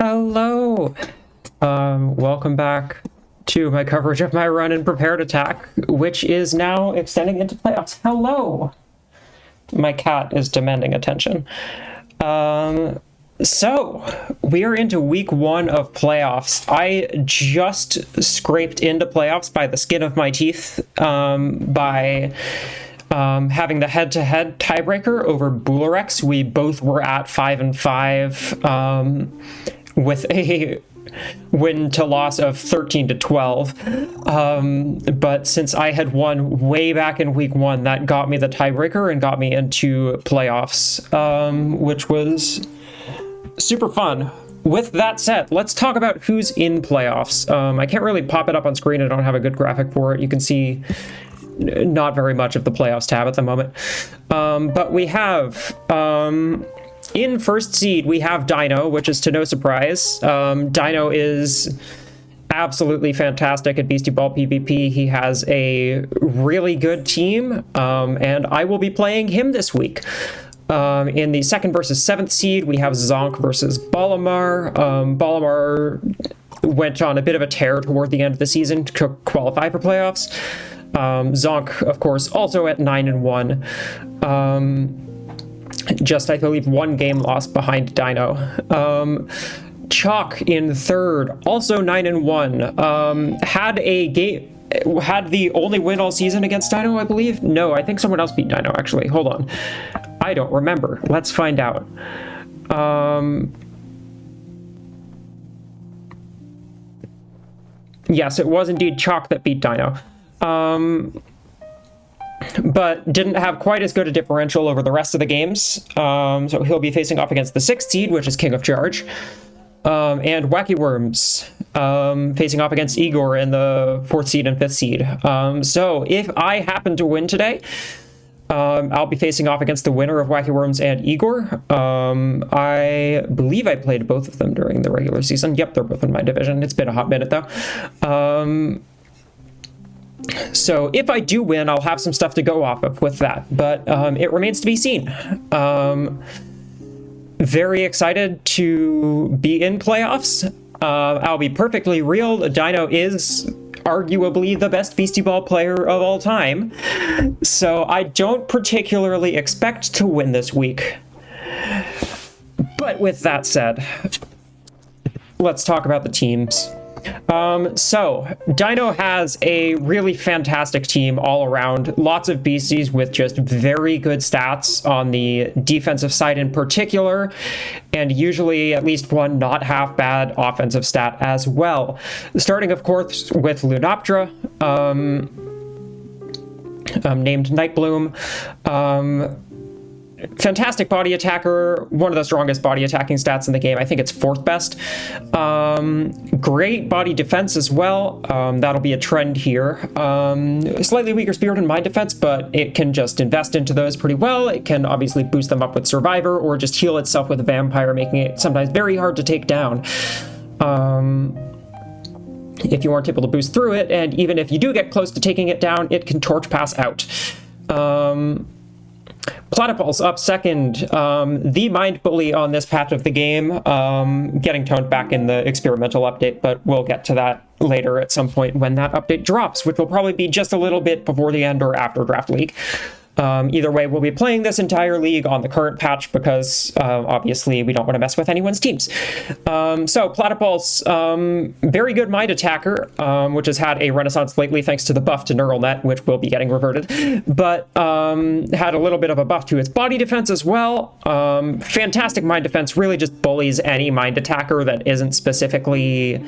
Hello! Welcome back to my coverage of my run in Prepared Attack, which is now extending into playoffs. Hello! My cat is demanding attention. So, we are into week 1 of playoffs. I just scraped into playoffs by the skin of my teeth, by having the head-to-head tiebreaker over Bularex. We both were at 5-5, with a win to loss of 13-12. But since I had won way back in week 1, that got me the tiebreaker and got me into playoffs, which was super fun. With that said, let's talk about who's in playoffs. I can't really pop it up on screen. I don't have a good graphic for it. You can see not very much of the playoffs tab at the moment. But we have, in first seed, we have Dino, which is to no surprise. Dino is absolutely fantastic at Beastieball PvP. He has a really good team, and I will be playing him this week. In the 2nd versus 7th seed, we have Zonk versus Balamar. Balamar went on a bit of a tear toward the end of the season to qualify for playoffs. Zonk, of course, also at 9-1. Just, I believe, 1 game lost behind Dino. Chalk in 3rd, also 9-1. Had the only win all season against Dino, I believe? No, I think someone else beat Dino, actually. Hold on. I don't remember. Let's find out. Yes, it was indeed Chalk that beat Dino. But didn't have quite as good a differential over the rest of the games. So he'll be facing off against the 6th seed, which is King of Charge. And Wacky Worms facing off against Igor in the 4th seed and 5th seed. So if I happen to win today, I'll be facing off against the winner of Wacky Worms and Igor. I believe I played both of them during the regular season. Yep, they're both in my division. It's been a hot minute, though. So if I do win, I'll have some stuff to go off of with that. But it remains to be seen. Very excited to be in playoffs. I'll be perfectly real. Dino is arguably the best Beastieball player of all time. So I don't particularly expect to win this week. But with that said, let's talk about the teams. So Dino has a really fantastic team all around. Lots of beasties with just very good stats on the defensive side in particular, and usually at least one not half bad offensive stat as well. Starting, of course, with Lunoptera, named Nightbloom. Fantastic body attacker, one of the strongest body attacking stats in the game. I think it's 4th best. Great body defense as well. That'll be a trend here. Slightly weaker spirit and mind defense, but it can just invest into those pretty well. It can obviously boost them up with Survivor or just heal itself with a Vampire, making it sometimes very hard to take down. If you aren't able to boost through it, and even if you do get close to taking it down, it can Torch Pass out. Platypulse up 2nd, the mind bully on this patch of the game, getting toned back in the experimental update, but we'll get to that later at some point when that update drops, which will probably be just a little bit before the end or after Draft League. Either way, we'll be playing this entire league on the current patch because obviously we don't want to mess with anyone's teams. So Platypulse, very good mind attacker, which has had a renaissance lately thanks to the buff to Neural Net, which will be getting reverted, but had a little bit of a buff to its body defense as well. Fantastic mind defense, really just bullies any mind attacker that isn't specifically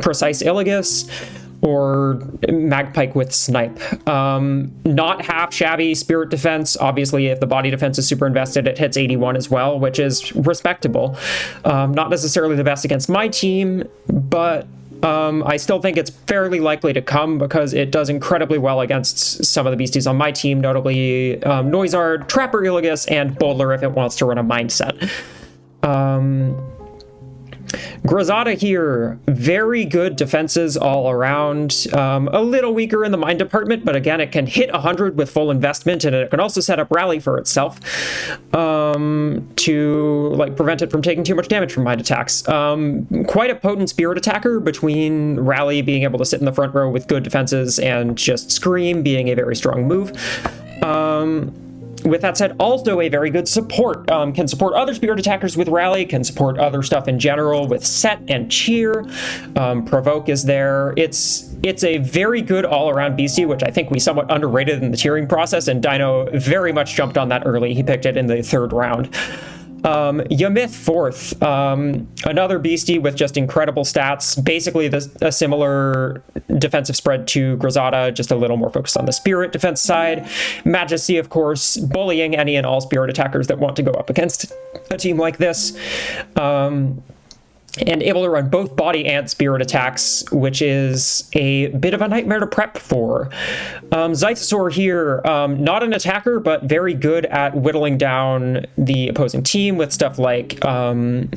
Precise Illigus or Magpike with Snipe. Not half shabby spirit defense. Obviously, if the body defense is super invested, it hits 81 as well, which is respectable. Not necessarily the best against my team, but I still think it's fairly likely to come because it does incredibly well against some of the beasties on my team, notably Noizard, Trapper Illigus, and Bowler if it wants to run a mindset. Grisada here, very good defenses all around. A little weaker in the mine department, but again, it can hit 100 with full investment, and it can also set up rally for itself to like prevent it from taking too much damage from mine attacks. Quite a potent spirit attacker between rally being able to sit in the front row with good defenses and just scream being a very strong move. With that said, also a very good support. Can support other spirit attackers with rally, can support other stuff in general with set and cheer. Provoke is there. It's a very good all-around beastie, which I think we somewhat underrated in the tiering process, and Dino very much jumped on that early. He picked it in the 3rd round. Yamyth 4th, another beastie with just incredible stats, basically a similar defensive spread to Grisada, just a little more focused on the spirit defense side. Majesty, of course, bullying any and all spirit attackers that want to go up against a team like this. And able to run both body and spirit attacks, which is a bit of a nightmare to prep for. Zythosaur here, not an attacker, but very good at whittling down the opposing team with stuff like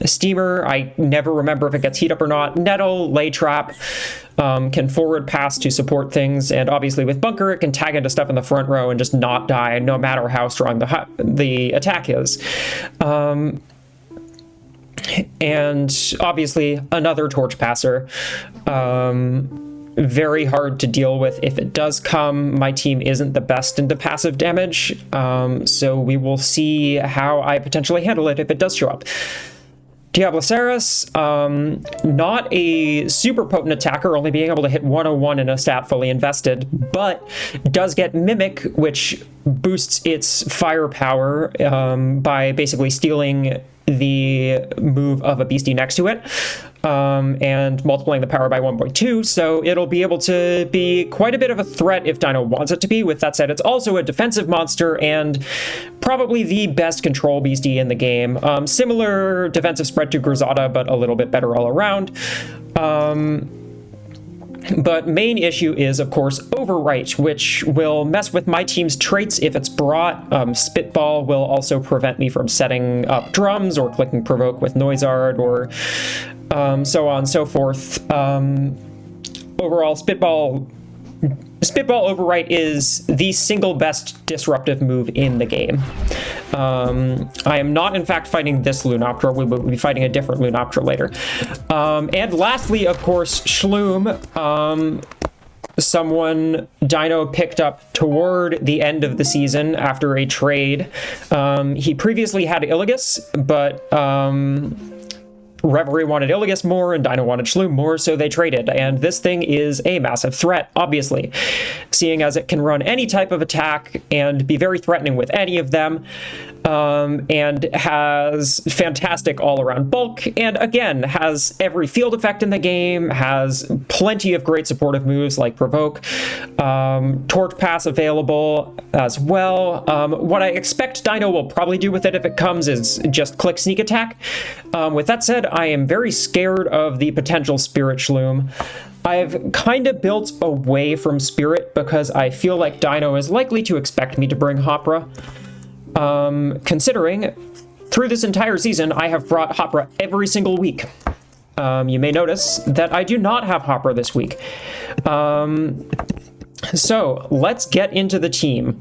Steamer. I never remember if it gets heat up or not. Nettle, Lay Trap, can forward pass to support things, and obviously with Bunker, it can tag into stuff in the front row and just not die, no matter how strong the attack is. And obviously another torch passer, very hard to deal with if it does come. My team isn't the best into passive damage, so we will see how I potentially handle it if it does show up. Diabloceras, not a super potent attacker, only being able to hit 101 in a stat fully invested, but does get Mimic, which boosts its firepower by basically stealing the move of a beastie next to it, and multiplying the power by 1.2, so it'll be able to be quite a bit of a threat if Dino wants it to be. With that said, it's also a defensive monster and probably the best control beastie in the game. Similar defensive spread to Grisada, but a little bit better all around. But main issue is, of course, Overwrite, which will mess with my team's traits if it's brought. Spitball will also prevent me from setting up drums or clicking Provoke with Noisard or so on and so forth. Overall, Spitball Overwrite is the single best disruptive move in the game. I am not, in fact, fighting this Lunoptera. We will be fighting a different Lunoptera later. And lastly, of course, Shloom. Someone Dino picked up toward the end of the season after a trade. He previously had Illigus, but Reverie wanted Illigus more and Dino wanted Shloom more, so they traded. And this thing is a massive threat, obviously, seeing as it can run any type of attack and be very threatening with any of them, and has fantastic all-around bulk, and again, has every field effect in the game, has plenty of great supportive moves like Provoke, Torch Pass available as well. What I expect Dino will probably do with it if it comes is just click Sneak Attack. With that said, I am very scared of the potential Spirit Shloom. I've kind of built away from Spirit because I feel like Dino is likely to expect me to bring Hopra. Considering through this entire season, I have brought Hopra every single week. You may notice that I do not have Hopra this week. So let's get into the team.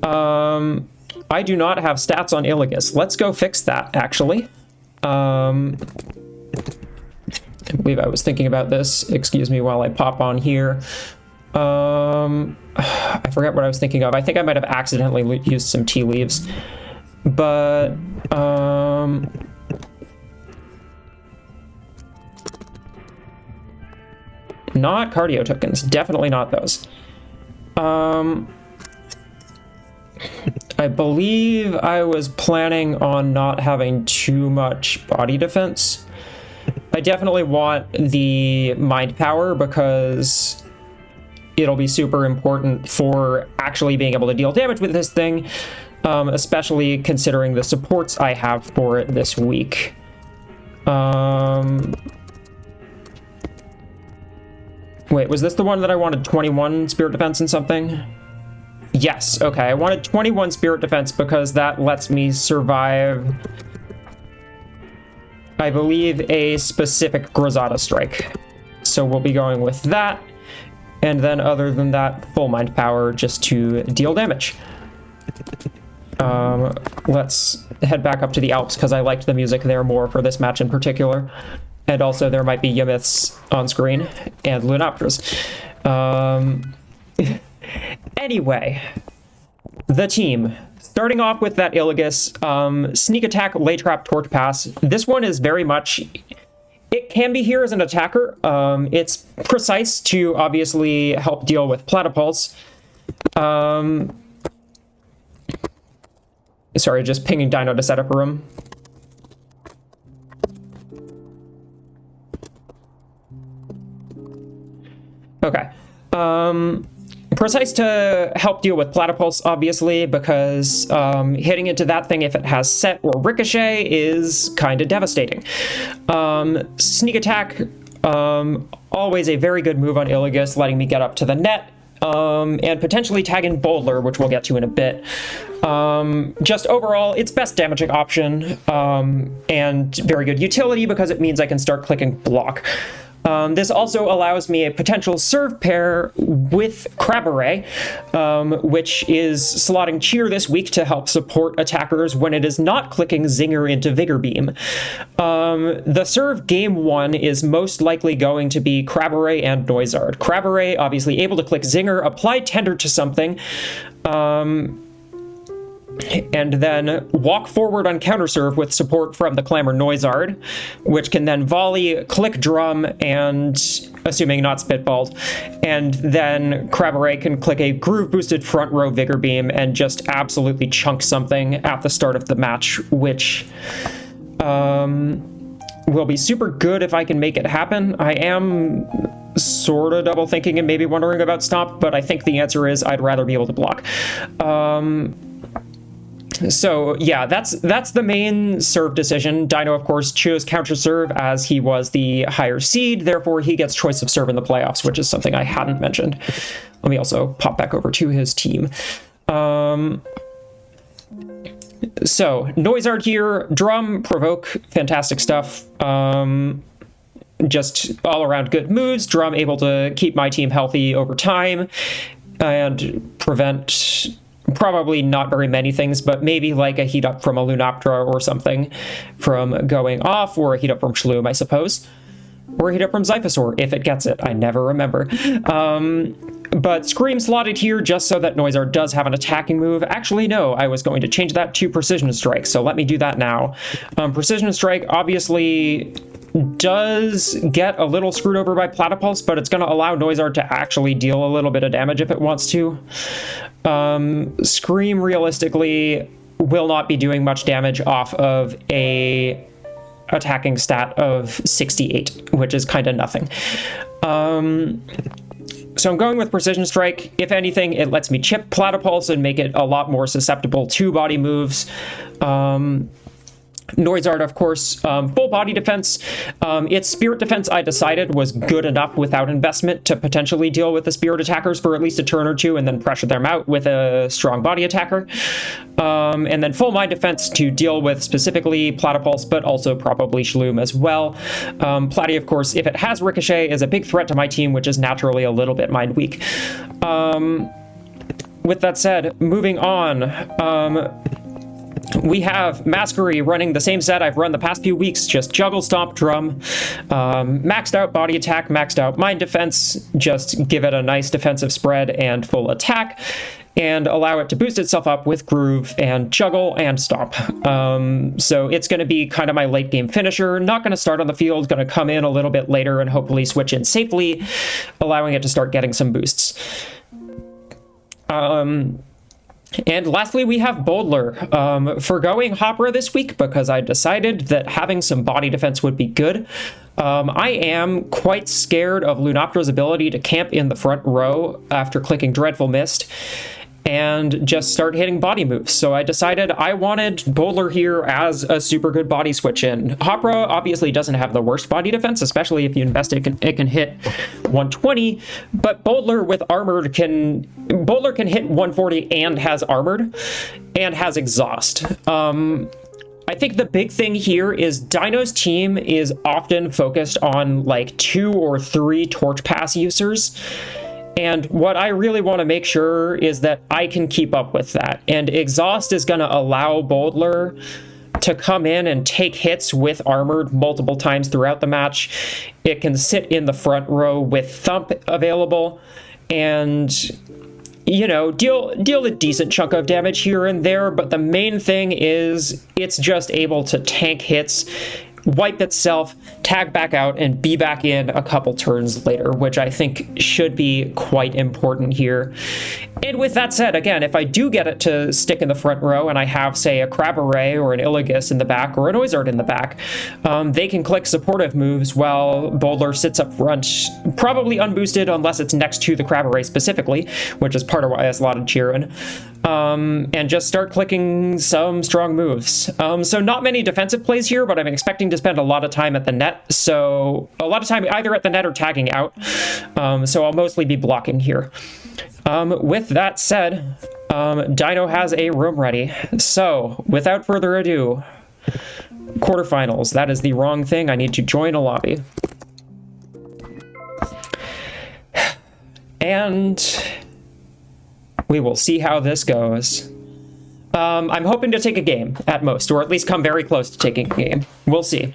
I do not have stats on Illigus. Let's go fix that, actually. I believe I was thinking about this. Excuse me while I pop on here. I forget what I was thinking of. I think I might have accidentally used some tea leaves, but not cardio tokens. Definitely not those. I believe I was planning on not having too much body defense. I definitely want the mind power because it'll be super important for actually being able to deal damage with this thing, especially considering the supports I have for it this week. Wait, was this the one that I wanted 21 spirit defense and something? Yes, okay, I wanted 21 spirit defense because that lets me survive I believe, a specific Grizzada strike. So we'll be going with that. And then other than that, full mind power just to deal damage. Let's head back up to the Alps because I liked the music there more for this match in particular. And also there might be Yamyths on screen and Lunaptras. Anyway, the team. Starting off with that Illigus, sneak attack, lay trap, torch pass. This one is very much... It can be here as an attacker. It's precise to obviously help deal with Platypulse. Sorry, just pinging Dino to set up a room. Okay. Precise to help deal with Platypulse, obviously, because hitting into that thing if it has set or ricochet is kind of devastating. Sneak attack, always a very good move on Illigus, letting me get up to the net, and potentially tag in Boulder, which we'll get to in a bit. Just overall, it's best damaging option, and very good utility because it means I can start clicking block. This also allows me a potential serve pair with Crabberay, which is slotting Cheer this week to help support attackers when it is not clicking Zinger into Vigor Beam. The serve game 1 is most likely going to be Crabberay and Noizard. Crabberay obviously able to click Zinger, apply Tender to something, and then walk forward on counterserve with support from the Clamor Noizard, which can then volley, click drum, and, assuming not spitballed, and then Crabberay can click a groove-boosted front row Vigor Beam and just absolutely chunk something at the start of the match, which will be super good if I can make it happen. I am sort of double thinking and maybe wondering about Stomp, but I think the answer is I'd rather be able to block. So yeah, that's the main serve decision. Dino, of course, chose counter serve as he was the higher seed, therefore he gets choice of serve in the playoffs, which is something I hadn't mentioned. Let me also pop back over to his team. So Noizard here, drum, provoke, fantastic stuff. Just all around good moves. Drum able to keep my team healthy over time and prevent probably not very many things, but maybe like a heat up from a Lunaptra or something from going off, or a heat up from Shloom, I suppose. Or a heat up from Zyphosaur, if it gets it. I never remember. But Scream slotted here just so that Noizard does have an attacking move. Actually, no, I was going to change that to Precision Strike, so let me do that now. Precision Strike obviously does get a little screwed over by Platypulse, but it's going to allow Noizard to actually deal a little bit of damage if it wants to. Scream, realistically, will not be doing much damage off of a attacking stat of 68, which is kind of nothing. So I'm going with Precision Strike. If anything, it lets me chip Platypulse and make it a lot more susceptible to body moves. Noizard, of course, full body defense. Its spirit defense, I decided, was good enough without investment to potentially deal with the spirit attackers for at least a turn or two and then pressure them out with a strong body attacker. And then full mind defense to deal with specifically Platypulse, but also probably Shloom as well. Platy, of course, if it has Ricochet, is a big threat to my team, which is naturally a little bit mind weak. With that said, moving on, we have Masquery running the same set I've run the past few weeks, just Juggle, Stomp, Drum, maxed out body attack, maxed out mind defense, just give it a nice defensive spread and full attack, and allow it to boost itself up with Groove and Juggle and Stomp. So it's going to be kind of my late game finisher, not going to start on the field, going to come in a little bit later and hopefully switch in safely, allowing it to start getting some boosts. And lastly, we have Boldler, forgoing Hopra this week because I decided that having some body defense would be good. I am quite scared of Lunaptra's ability to camp in the front row after clicking Dreadful Mist and just start hitting body moves. So I decided I wanted Boldler here as a super good body switch in. Hopra obviously doesn't have the worst body defense, especially if you invest it can hit 120, but Boldler with armored Boldler can hit 140 and has armored and has exhaust. I think the big thing here is Dino's team is often focused on like 2 or 3 torch pass users. And what I really want to make sure is that I can keep up with that. And Exhaust is going to allow Boldler to come in and take hits with Armored multiple times throughout the match. It can sit in the front row with Thump available and, you know, deal a decent chunk of damage here and there, but the main thing is it's just able to tank hits, wipe itself, tag back out, and be back in a couple turns later, which I think should be quite important here. And with that said, again, if I do get it to stick in the front row and I have, say, a Crab Array or an Illigus in the back or an Oizard in the back, they can click supportive moves while Boldler sits up front, probably unboosted unless it's next to the Crab Array specifically, which is part of why I slotted Cheerin, and just start clicking some strong moves. So not many defensive plays here, but I'm expecting to spend a lot of time at the net, so a lot of time either at the net or tagging out, so I'll mostly be blocking here. With that said, Dino has a room ready, so without further ado, quarterfinals. That is the wrong thing. I need to join a lobby. And we will see how this goes. I'm hoping to take a game at most, or at least come very close to taking a game. We'll see.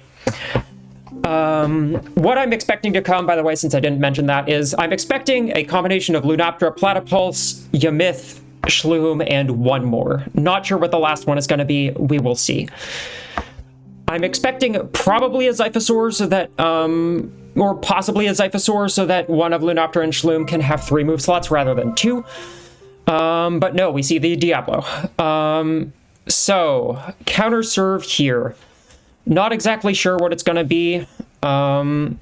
What I'm expecting to come, by the way, since I didn't mention that, is I'm expecting a combination of Lunaptra, Platypulse, Yamyth, Shloom, and one more. Not sure what the last one is going to be. We will see. I'm expecting probably a Zyphosaur so that, or possibly a Zyphosaur so that one of Lunaptra and Shloom can have 3 move slots rather than 2. But no, we see the Diablo. So, counter serve here. Not exactly sure what it's going to be. I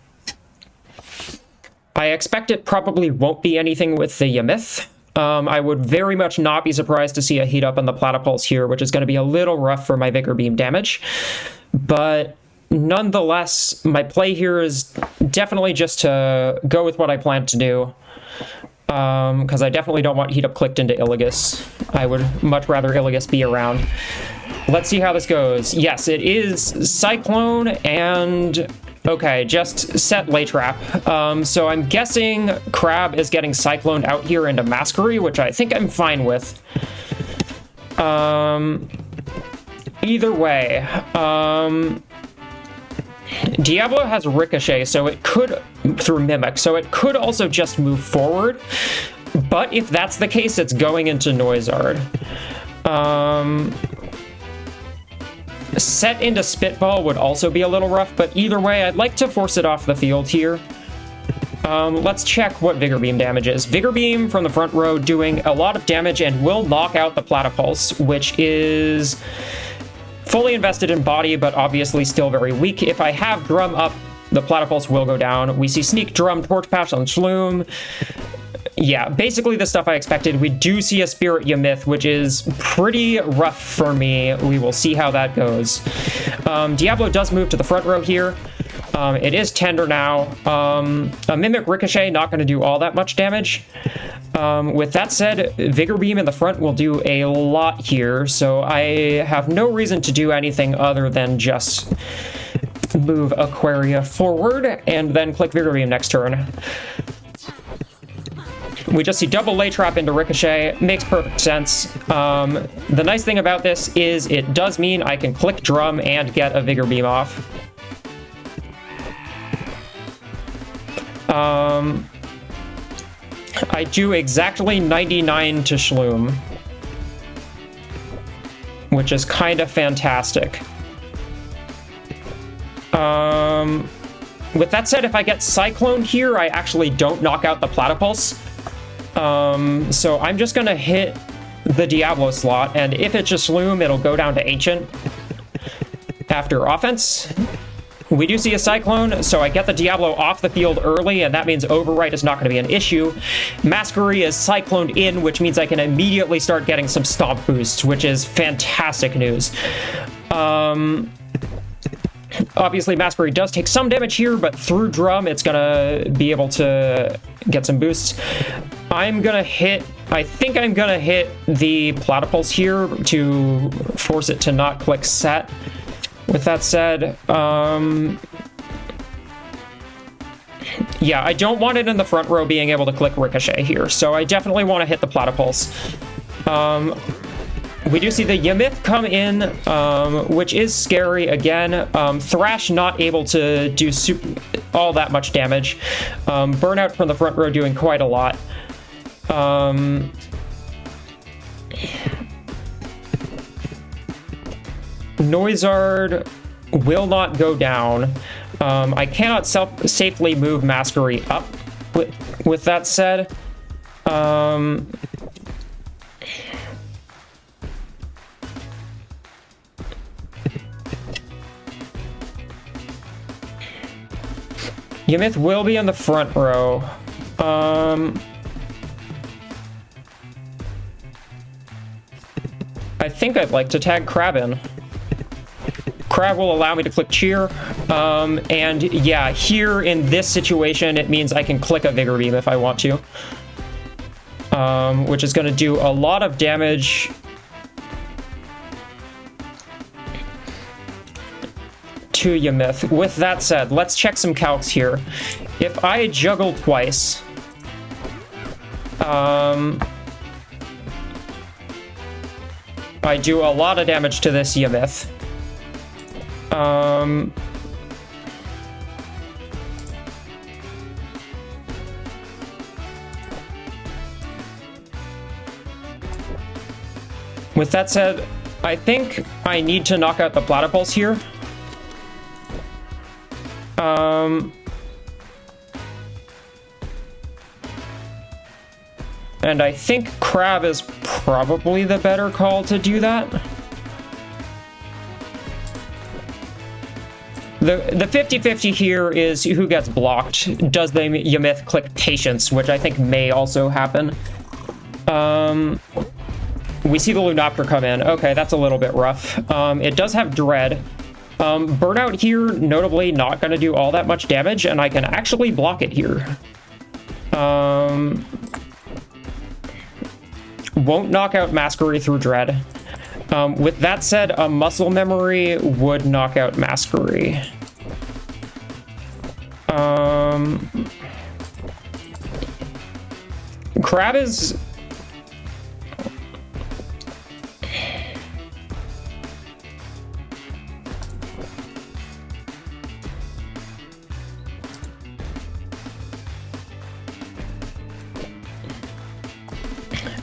expect it probably won't be anything with the Yamyth. I would very much not be surprised to see a heat up on the Platypulse here, which is going to be a little rough for my Vigor Beam damage. But nonetheless, my play here is definitely just to go with what I plan to do. Because I definitely don't want heat up clicked into Illigus. I would much rather Illigus be around. Let's see how this goes. Yes, it is Cyclone and... Okay, just set Lay Trap. So I'm guessing Crab is getting Cycloned out here into Masquery, which I think I'm fine with. Either way, Diablo has Ricochet, so it could, through Mimic, so it could also just move forward. But if that's the case, it's going into Noizard. Set into Spitball would also be a little rough, but either way, I'd like to force it off the field here. Let's check what Vigor Beam damage is. Vigor Beam from the front row doing a lot of damage and will knock out the Platypulse, which is fully invested in body, but obviously still very weak. If I have Drum up, the Platypulse will go down. We see Sneak, Drum, Torch Pass on Shloom. Yeah, basically the stuff I expected. We do see a Spirit Yamyth, which is pretty rough for me. We will see how that goes. Diablo does move to the front row here. It is Tender now. A Mimic Ricochet, not going to do all that much damage. With that said, Vigor Beam in the front will do a lot here, so I have no reason to do anything other than just move Aquaria forward and then click Vigor Beam next turn. We just see double Lay Trap into Ricochet. Makes perfect sense. The nice thing about this is it does mean I can click Drum and get a Vigor Beam off. I do exactly 99 to Shloom, which is kind of fantastic. With that said, if I get Cyclone here, I actually don't knock out the Platypulse. So I'm just gonna hit the Diablo slot, and if it's just Shloom, it'll go down to Ancient after offense. We do see a Cyclone, so I get the Diablo off the field early, and that means Overwrite is not going to be an issue. Masquery is Cycloned in, which means I can immediately start getting some Stomp boosts, which is fantastic news. Obviously, Masquery does take some damage here, but through Drum, it's going to be able to get some boosts. I think I'm going to hit the Platypulse here to force it to not click Set. With that said, yeah, I don't want it in the front row being able to click Ricochet here, so I definitely want to hit the Platypulse. We do see the Yamyth come in, which is scary again. Thrash not able to do all that much damage. Burnout from the front row doing quite a lot. Noizard will not go down. I cannot safely move Masquery up. With that said, Yamyth will be in the front row. I think I'd like to tag Crab in. Crab will allow me to click Cheer. And yeah, here in this situation, it means I can click a Vigor Beam if I want to. Which is going to do a lot of damage to Yamyth. With that said, let's check some calcs here. If I juggle twice, I do a lot of damage to this Yamyth. With that said, I think I need to knock out the Platypulse here. And I think Crab is probably the better call to do that. The 50-50 here is who gets blocked. Does the Yamyth click Patience, which I think may also happen. We see the Lunopter come in. Okay, that's a little bit rough. It does have Dread. Burnout here, notably not going to do all that much damage, and I can actually block it here. Won't knock out Masquery through Dread. With that said, a Muscle Memory would knock out Masquery. Crab is...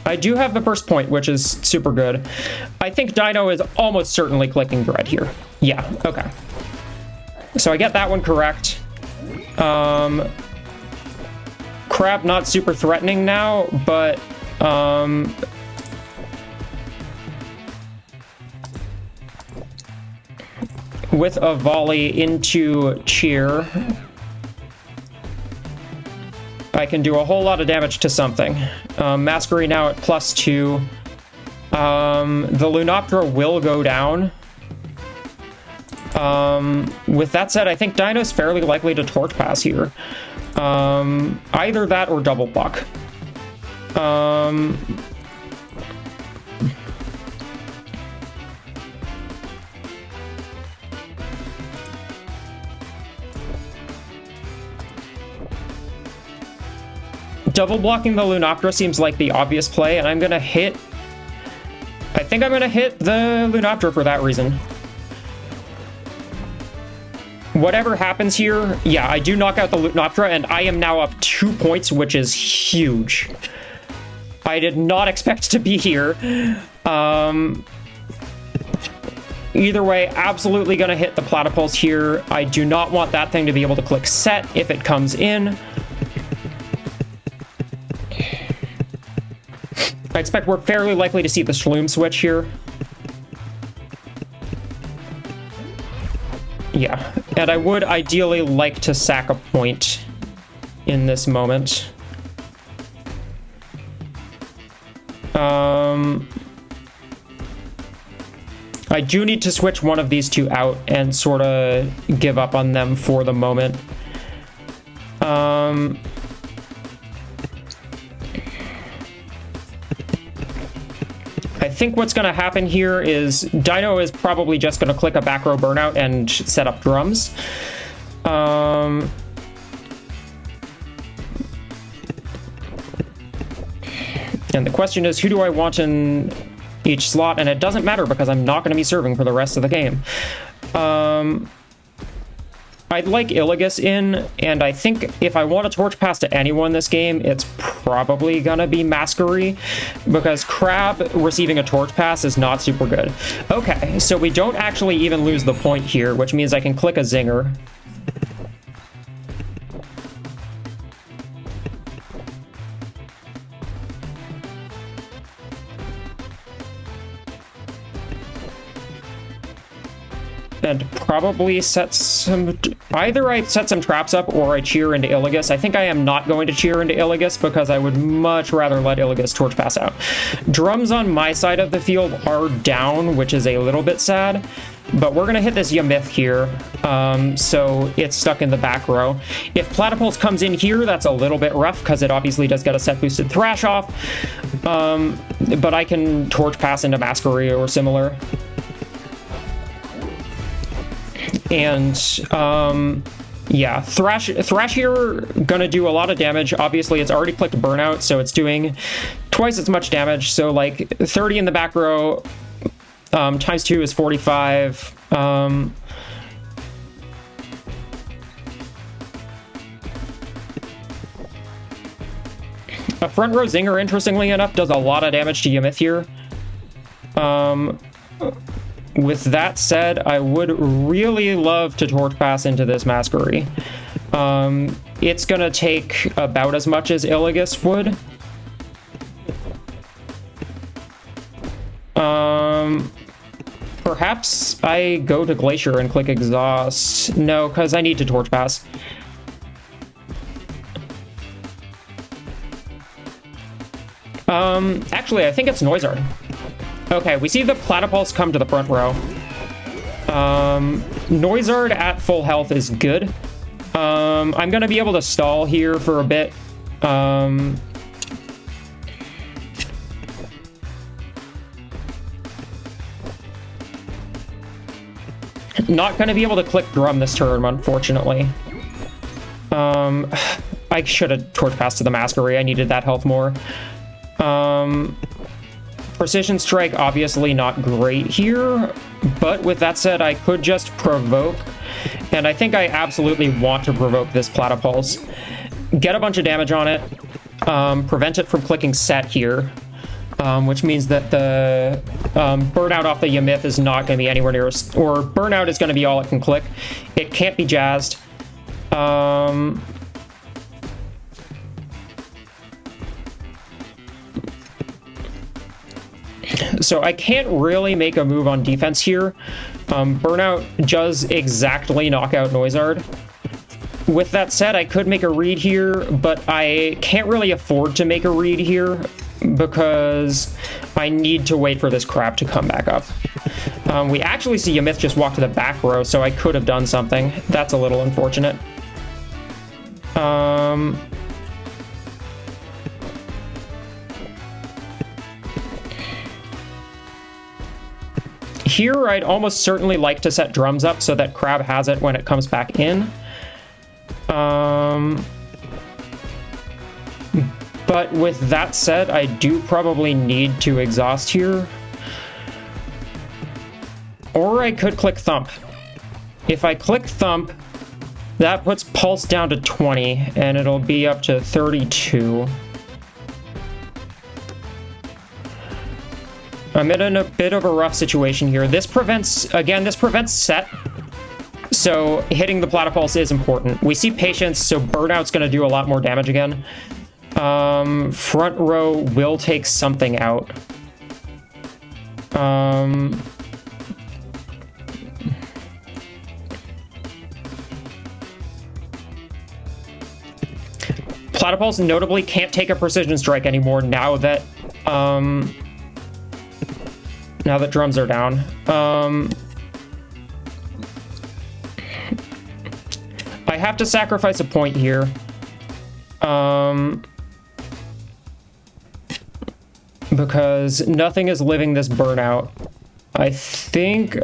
I do have the first point, which is super good. I think Dino is almost certainly clicking Dread here. Yeah, okay. So I get that one correct. Crab not super threatening now, but... with a volley into Cheer, I can do a whole lot of damage to something. Masquery now at +2. The Lunoptera will go down. With that said, I think Dino's fairly likely to Torch Pass here. Either that or Double Buck. Double blocking the Lunoptera seems like the obvious play, and I'm gonna hit... I think I'm gonna hit the Lunoptera for that reason. Whatever happens here, yeah, I do knock out the Lunoptera, and I am now up 2 points, which is huge. I did not expect to be here. Either way, absolutely gonna hit the Platypulse here. I do not want that thing to be able to click Set if it comes in. I expect we're fairly likely to see the Shloom switch here. Yeah, and I would ideally like to sack a point in this moment. I do need to switch one of these two out and sort of give up on them for the moment. I think what's going to happen here is Dino is probably just going to click a back row burnout and set up drums. And the question is, who do I want in each slot? And it doesn't matter because I'm not going to be serving for the rest of the game. I'd like Illigus in, and I think if I want a torch pass to anyone this game, it's probably gonna be Masquery, because Crab receiving a torch pass is not super good. Okay, so we don't actually even lose the point here, which means I can click a Zinger. And probably set some... Either I set some traps up or I cheer into Illigus. I think I am not going to cheer into Illigus because I would much rather let Illigus torch pass out. Drums on my side of the field are down, which is a little bit sad. But we're going to hit this Yamyth here, so it's stuck in the back row. If Platypulse comes in here, that's a little bit rough because it obviously does get a set boosted Thrash off. But I can torch pass into Masquery or similar. And yeah, Thrash here gonna do a lot of damage. Obviously it's already clicked burnout, so it's doing twice as much damage. So like 30 in the back row times 2 is 45. A front row Zinger, interestingly enough, does a lot of damage to Yamyth here. With that said, I would really love to torch pass into this Masquery. It's gonna take about as much as Illigus would. Perhaps I go to Glacier and click Exhaust. No, because I need to torch pass. Actually, I think it's Noizard. Okay, we see the Platypulse come to the front row. Noizard at full health is good. I'm gonna be able to stall here for a bit. Not gonna be able to click Drum this turn, unfortunately. I should have torch passed to the Masquery. I needed that health more. Precision Strike, obviously not great here, but with that said, I could just provoke, and I think I absolutely want to provoke this Platypulse. Get a bunch of damage on it, prevent it from clicking set here, which means that the burnout off the Yamyth is not going to be anywhere near, or burnout is going to be all it can click. It can't be jazzed. So I can't really make a move on defense here. Burnout does exactly knock out Noizard. With that said, I could make a read here, but I can't really afford to make a read here because I need to wait for this crab to come back up. We actually see Yamyth just walk to the back row, so I could have done something. That's a little unfortunate. Here, I'd almost certainly like to set drums up so that Crab has it when it comes back in. But with that said, I do probably need to exhaust here. Or I could click Thump. If I click Thump, that puts Pulse down to 20, and it'll be up to 32. I'm in a bit of a rough situation here. This prevents, again, this prevents set. So hitting the Platypulse is important. We see Patience, so Burnout's going to do a lot more damage again. Front row will take something out. Platypulse notably can't take a Precision Strike anymore now that drums are down. I have to sacrifice a point here. because nothing is living this burnout. I think...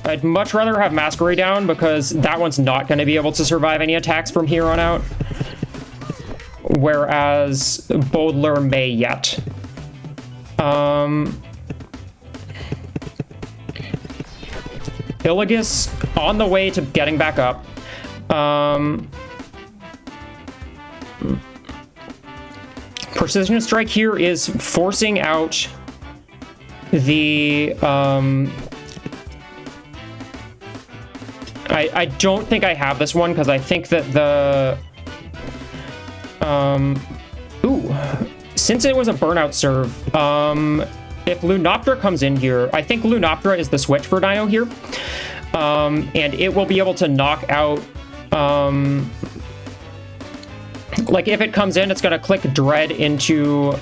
I'd much rather have Masquerade down because that one's not going to be able to survive any attacks from here on out. Whereas Boldler may yet. Illigus on the way to getting back up. Precision Strike here is forcing out the... I don't think I have this one because I think that the... Ooh. Since it was a burnout serve, if Lunoptera comes in here, I think Lunoptera is the switch for Dino here. And it will be able to knock out... like, if it comes in, it's going to click Dread into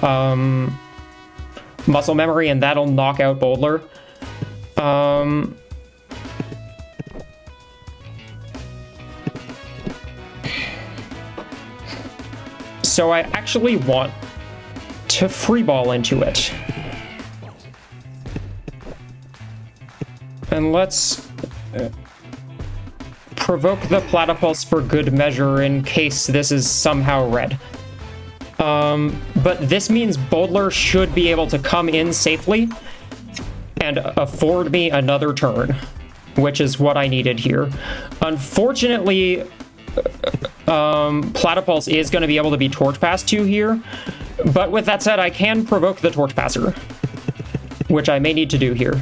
Muscle Memory, and that'll knock out Boldler. So I actually want to freeball into it. And let's provoke the Platypulse for good measure in case this is somehow red. But this means Boldler should be able to come in safely and afford me another turn, which is what I needed here. Unfortunately, Platypulse is going to be able to be Torch Passed to here, but with that said, I can provoke the Torch Passer, which I may need to do here.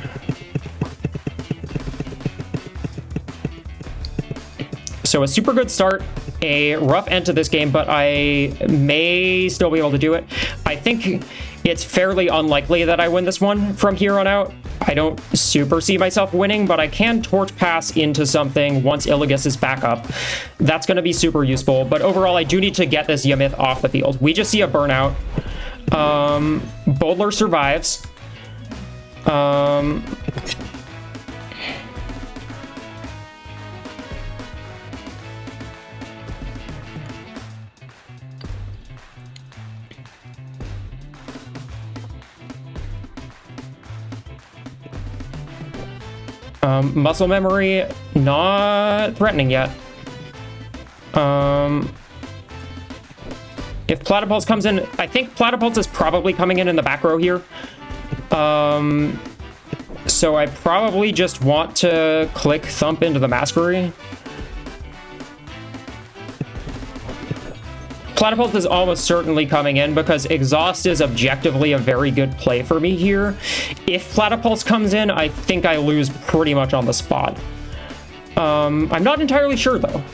So a super good start, a rough end to this game, but I may still be able to do it. I think it's fairly unlikely that I win this one from here on out. I don't super see myself winning, but I can Torch Pass into something once Illigus is back up. That's going to be super useful, but overall I do need to get this Yamyth off the field. We just see a burnout. Boldler survives. Muscle Memory, not threatening yet. If Platypulse comes in, I think Platypulse is probably coming in the back row here. So I probably just want to click Thump into the Masquerade. Platypulse is almost certainly coming in because Exhaust is objectively a very good play for me here. If Platypulse comes in, I think I lose pretty much on the spot. I'm not entirely sure, though.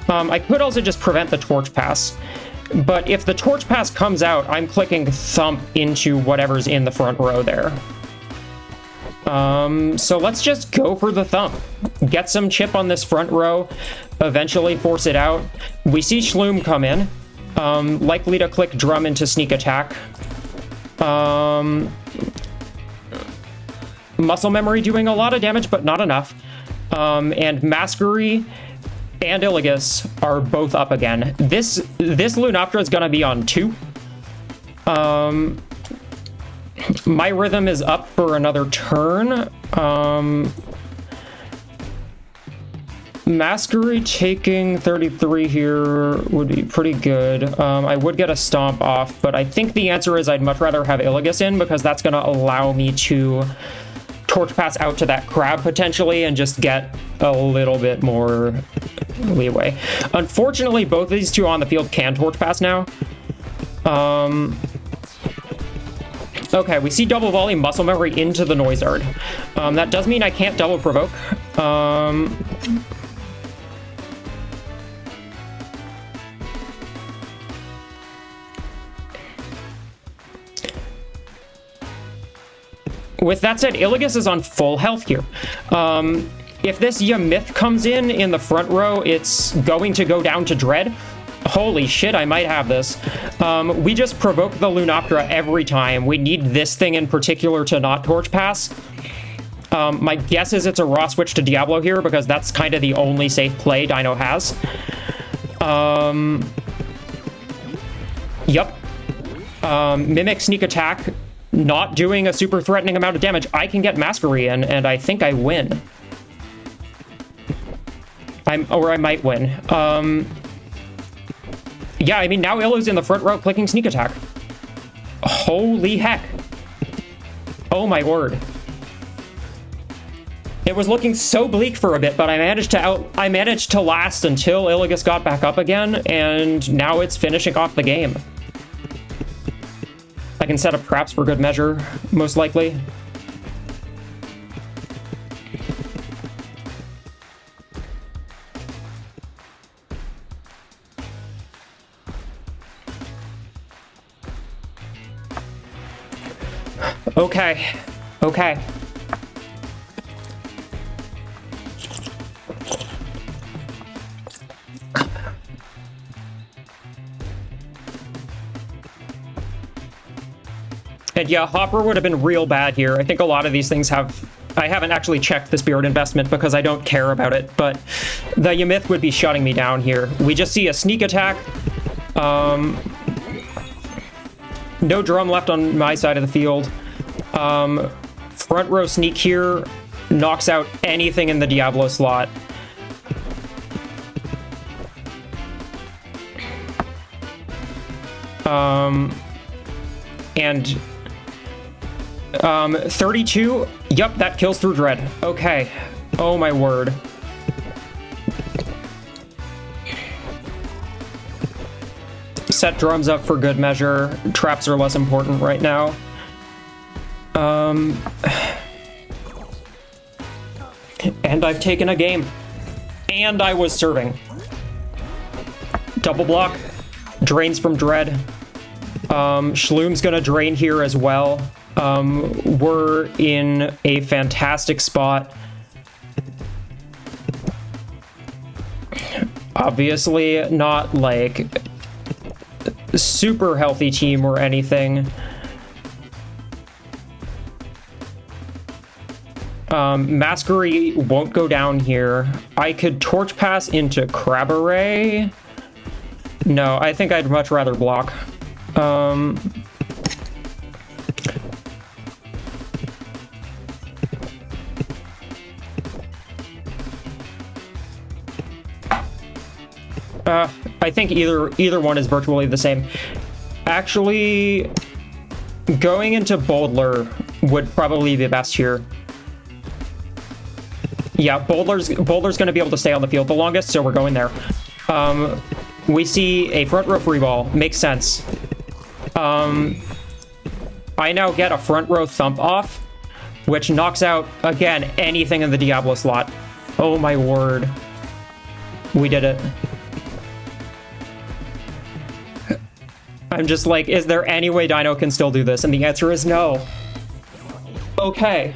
I could also just prevent the Torch Pass. But if the Torch Pass comes out, I'm clicking Thump into whatever's in the front row there. So let's just go for the Thump. Get some chip on this front row, eventually force it out. We see Shloom come in, likely to click Drum into Sneak Attack. Muscle Memory doing a lot of damage, but not enough. And Masquerade and Illigus are both up again. This Lunoptera is going to be on 2. My rhythm is up for another turn. Masquerade taking 33 here would be pretty good. I would get a stomp off, but I think the answer is I'd much rather have Illigus in because that's going to allow me to Torch Pass out to that crab potentially and just get a little bit more leeway. Unfortunately, both of these two on the field can Torch Pass now. Okay, we see double volley Muscle Memory into the Noizard. That does mean I can't double provoke. With that said, Illigus is on full health here. If this Yamyth comes in the front row, it's going to go down to Dread. Holy shit, I might have this. We just provoke the Lunoptera every time. We need this thing in particular to not Torch Pass. My guess is it's a raw switch to Diablo here because that's kind of the only safe play Dino has. Yep. Mimic Sneak Attack, not doing a super threatening amount of damage. I can get Mastery in, and I think I win. Or I might win. Yeah, I mean, now Illu's in the front row clicking Sneak Attack. Holy heck. Oh my word. It was looking so bleak for a bit, but I managed to last until Illigus got back up again, and now it's finishing off the game. I can set up traps for good measure, most likely. Okay. Okay. And yeah, Hopper would have been real bad here. I think a lot of these things have... I haven't actually checked the Spirit Investment because I don't care about it, but the Yamyth would be shutting me down here. We just see a Sneak Attack. No drum left on my side of the field. Front row sneak here knocks out anything in the Diablo slot. And 32, yep, that kills through Dread. Okay. Oh my word. Set drums up for good measure. Traps are less important right now. And I've taken a game. And I was serving. Double block. Drains from Dread. Shloom's gonna drain here as well. We're in a fantastic spot. Obviously not like super healthy team or anything. Masquerie won't go down here. I could Torch Pass into Crabberay. No, I think I'd much rather block. I think either one is virtually the same. Actually, going into Boldler would probably be best here. Yeah, Boulder's going to be able to stay on the field the longest, so we're going there. We see a front row free ball. Makes sense. I now get a front row thump off, which knocks out, again, anything in the Diablo slot. Oh my word. We did it. I'm just like, is there any way Dino can still do this? And the answer is no. Okay.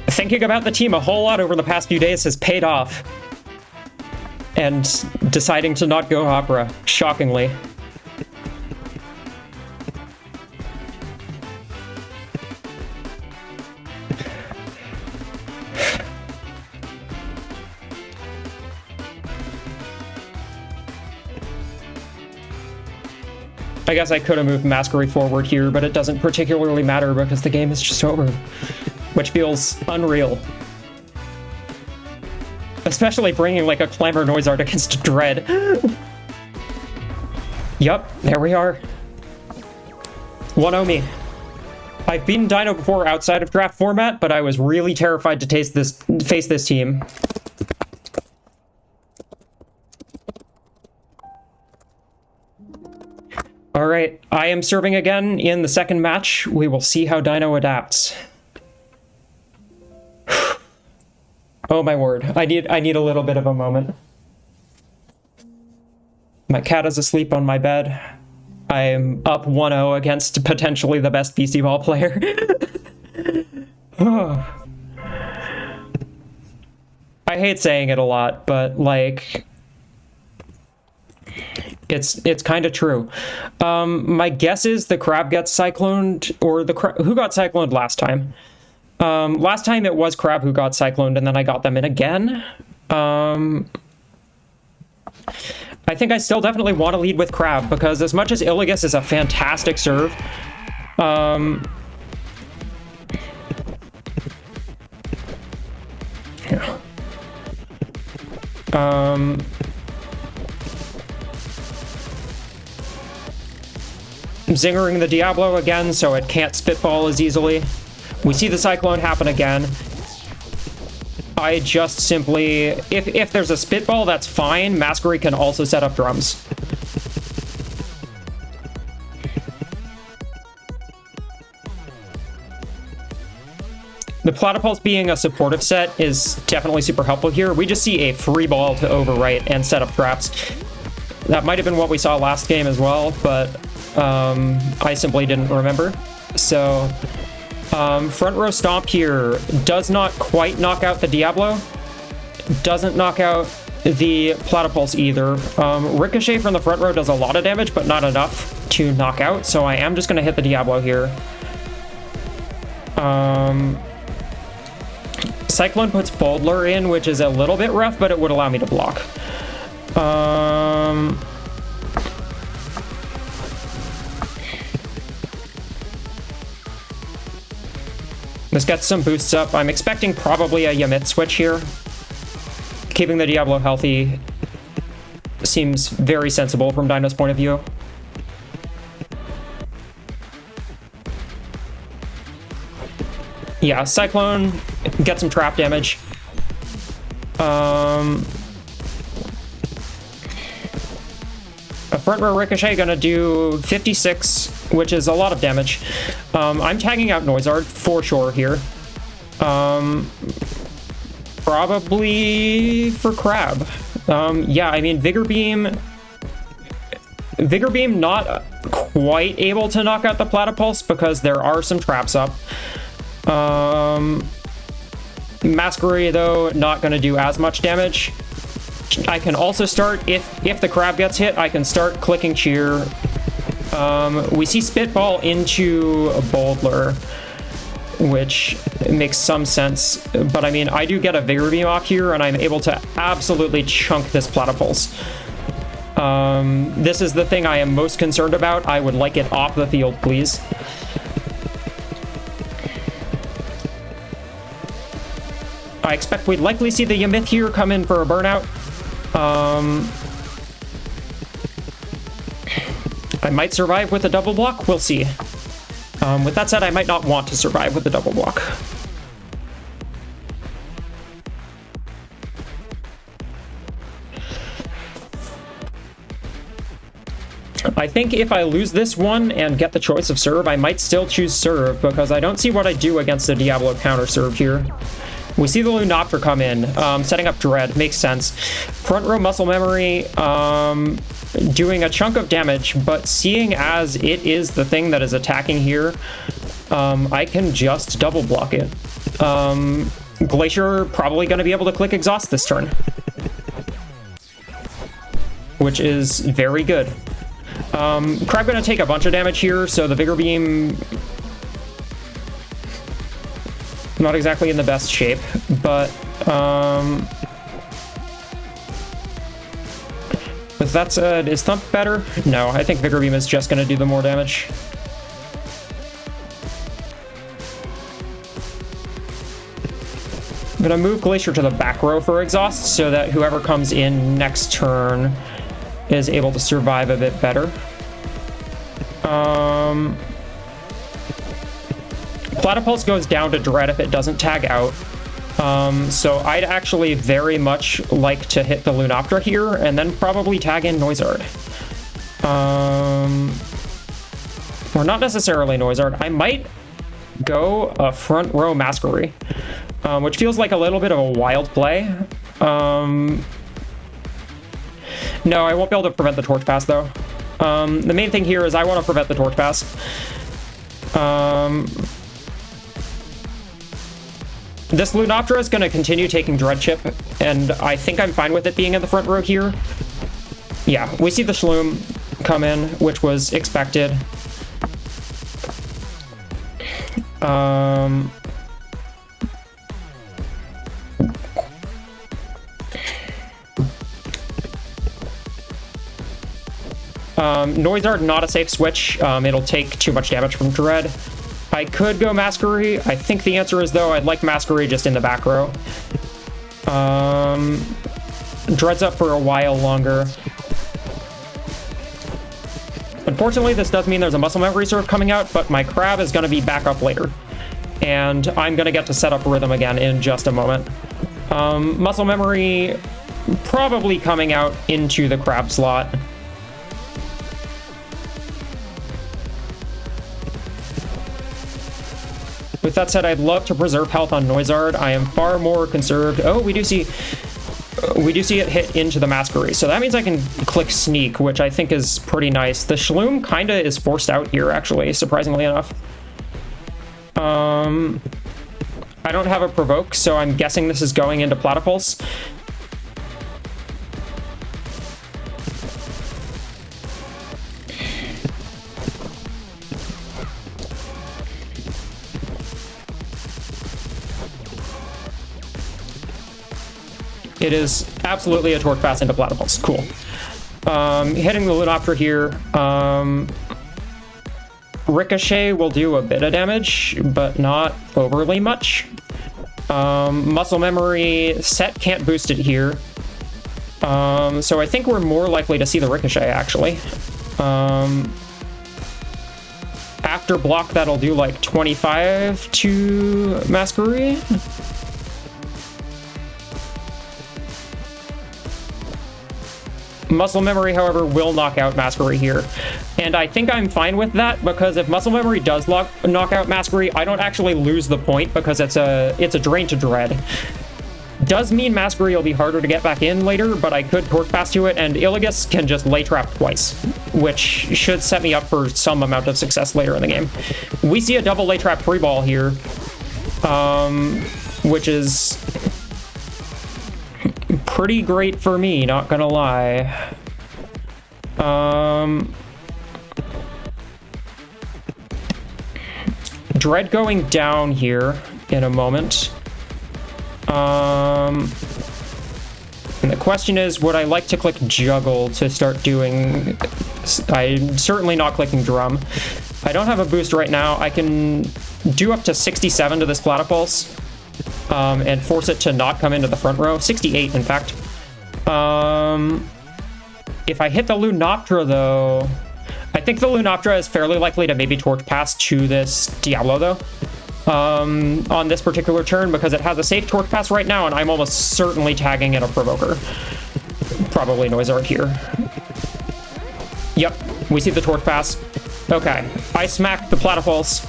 Thinking about the team a whole lot over the past few days has paid off. And deciding to not go Opera, shockingly. I guess I could have moved Masquerie forward here, but it doesn't particularly matter because the game is just over. Which feels unreal. Especially bringing like a Clamor Noise Art against Dread. Yup, there we are. 1-0 me. I've beaten Dino before outside of draft format, but I was really terrified to face this team. All right, I am serving again in the second match. We will see how Dino adapts. Oh my word, I need a little bit of a moment. My cat is asleep on my bed. I'm up 1-0 against potentially the best Beastieball player. Oh. I hate saying it a lot, but like... It's kind of true. My guess is the crab gets cycloned, or who got cycloned last time? Last time it was Crab who got cycloned, and then I got them in again. I think I still definitely want to lead with Crab, because as much as Illigus is a fantastic serve, zingering the Diablo again, so it can't spitball as easily. We see the Cyclone happen again. I just simply... If there's a spitball, that's fine. Masquery can also set up drums. The Platypulse being a supportive set is definitely super helpful here. We just see a free ball to overwrite and set up traps. That might have been what we saw last game as well, but I simply didn't remember. So, front row stomp here does not quite knock out the Diablo. Doesn't knock out the Platypulse either. Ricochet from the front row does a lot of damage, but not enough to knock out, so I am just going to hit the Diablo here. Cyclone puts Boldler in, which is a little bit rough, but it would allow me to block. This gets some boosts up. I'm expecting probably a Yamyth switch here. Keeping the Diablo healthy seems very sensible from Dino's point of view. Yeah, Cyclone, get some trap damage. A front row Ricochet gonna do 56, which is a lot of damage. I'm tagging out Noizard for sure here. Probably for Crab. Yeah, I mean, Vigor Beam not quite able to knock out the Platypulse because there are some traps up. Masquery, though, not going to do as much damage. I can also start, if the Crab gets hit, I can start clicking Cheer. We see Spitball into Boldler, which makes some sense. But I mean, I do get a Vigor Beam off here, and I'm able to absolutely chunk this Platypulse. This is the thing I am most concerned about. I would like it off the field, please. I expect we'd likely see the Yamyth here come in for a burnout. I might survive with a double block. We'll see. With that said, I might not want to survive with a double block. I think if I lose this one and get the choice of serve, I might still choose serve because I don't see what I do against the Diablo counter serve here. We see the Lunopter come in, setting up Dread, makes sense. Front row muscle memory, doing a chunk of damage, but seeing as it is the thing that is attacking here, I can just double block it. Glacier probably going to be able to click Exhaust this turn, which is very good. Crab going to take a bunch of damage here, so the Vigor Beam... not exactly in the best shape, but with that said, is Thump better? No, I think Vigor Beam is just going to do the more damage. I'm going to move Glacier to the back row for Exhaust so that whoever comes in next turn is able to survive a bit better. Platypulse goes down to Dread if it doesn't tag out. So I'd actually very much like to hit the Lunopter here and then probably tag in Noizard. Or not necessarily Noizard. I might go a front row Masquery, which feels like a little bit of a wild play. No, I won't be able to prevent the Torch Pass though. The main thing here is I want to prevent the Torch Pass. This Lunoptera is going to continue taking Dread Chip, and I think I'm fine with it being in the front row here. Yeah, we see the Shloom come in, which was expected. Noizard, not a safe switch. It'll take too much damage from Dread. I could go Masquery. I think the answer is, though, I'd like Masquery just in the back row. Dread's up for a while longer. Unfortunately, this does mean there's a Muscle Memory Serve coming out, but my Crab is going to be back up later. And I'm going to get to set up Rhythm again in just a moment. Muscle Memory probably coming out into the Crab slot. With that said, I'd love to preserve health on Noizard. I am far more conserved. Oh, we do see it hit into the Masquery, so that means I can click Sneak, which I think is pretty nice. The Shloom kind of is forced out here, actually, surprisingly enough. I don't have a Provoke, so I'm guessing this is going into Platypulse. It is absolutely a Torque Pass into Platypulse. Cool. Hitting the Lunopter here. Ricochet will do a bit of damage, but not overly much. Muscle Memory set can't boost it here. So I think we're more likely to see the Ricochet, actually. After block, that'll do like 25 to Masquery. Muscle Memory, however, will knock out Masquery here. And I think I'm fine with that, because if Muscle Memory does knock out Masquery, I don't actually lose the point, because it's a drain to Dread. Does mean Masquery will be harder to get back in later, but I could Torque Pass to it, and Iligus can just Lay Trap twice, which should set me up for some amount of success later in the game. We see a double Lay Trap free ball here, which is pretty great for me, not gonna lie. Dread going down here in a moment. And the question is, would I like to click Juggle to start doing... I'm certainly not clicking Drum. I don't have a boost right now. I can do up to 67 to this Platypulse. And force it to not come into the front row. 68, in fact. If I hit the Lunoptra, though... I think the Lunoptra is fairly likely to maybe Torch Pass to this Diablo, though. On this particular turn, because it has a safe Torch Pass right now, and I'm almost certainly tagging it a Provoker. Probably Noizard here. Yep, we see the Torch Pass. Okay, I smacked the Platypulse.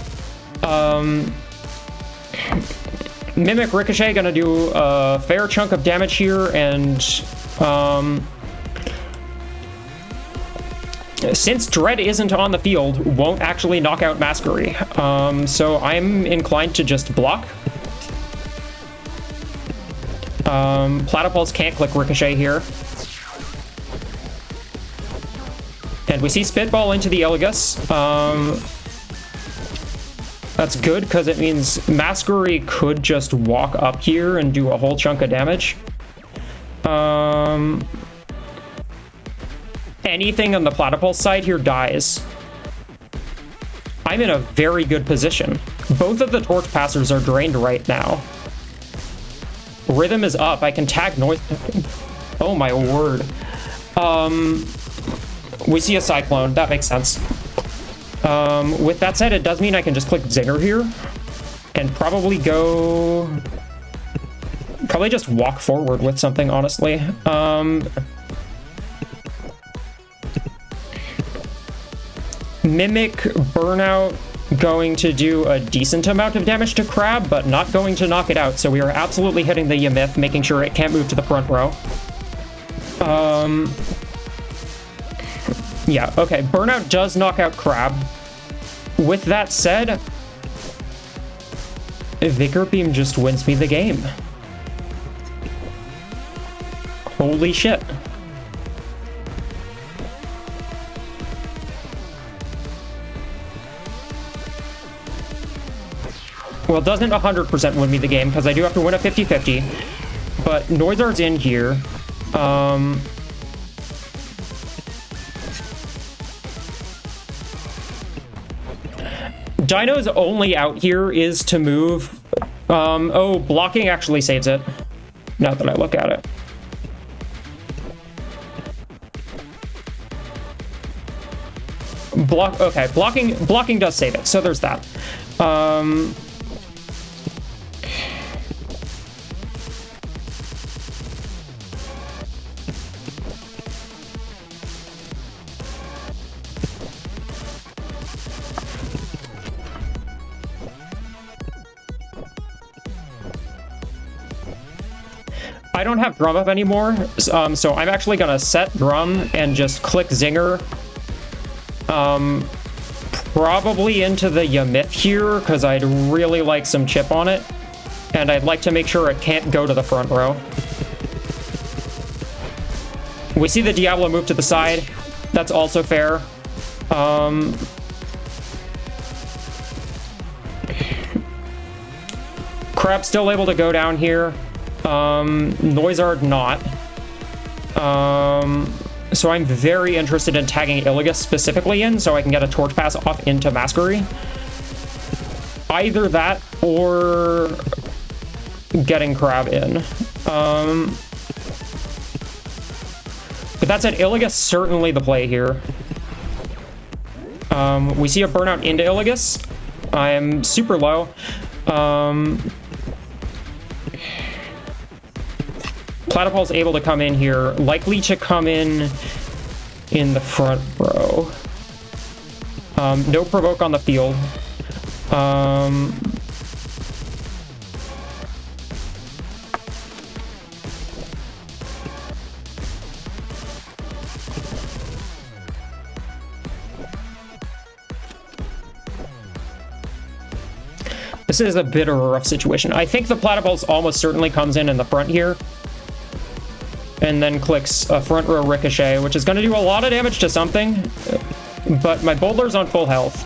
Mimic Ricochet gonna do a fair chunk of damage here, and since Dread isn't on the field, won't actually knock out Masquery. So I'm inclined to just block. Platypulse can't click Ricochet here. And we see Spitball into the Iligus. That's good, because it means Masquery could just walk up here and do a whole chunk of damage. Anything on the Platypulse side here dies. I'm in a very good position. Both of the Torch Passers are drained right now. Rhythm is up. I can tag Noise. Oh my word. We see a Cyclone. That makes sense. With that said, it does mean I can just click Zinger here and probably go... Probably just walk forward with something, honestly. Mimic Burnout going to do a decent amount of damage to Crab, but not going to knock it out, so we are absolutely hitting the Yamyth, making sure it can't move to the front row. Yeah, okay, Burnout does knock out Crab. With that said, Vigor Beam just wins me the game. Holy shit. Well, it doesn't 100% win me the game, because I do have to win a 50-50. But Noizard's in here. Dino's only out here is to move. Oh, blocking actually saves it. Now that I look at it. Okay, blocking does save it, so there's that. I don't have drum up anymore, so I'm actually gonna set drum and just click zinger. Probably into the Yamyth here, because I'd really like some chip on it. And I'd like to make sure it can't go to the front row. We see the Diablo move to the side. That's also fair. Crab's still able to go down here. Noizard not. So I'm very interested in tagging Illigus specifically in, so I can get a torch pass off into Masquery. Either that, or getting Crab in. But that said, Illigus certainly the play here. We see a burnout into Illigus. I'm super low. Platypul's able to come in here, likely to come in the front row. No provoke on the field. This is a bit of a rough situation. I think the Platypulse almost certainly comes in the front here. And then clicks a front row ricochet, which is going to do a lot of damage to something. But my Boulder's on full health.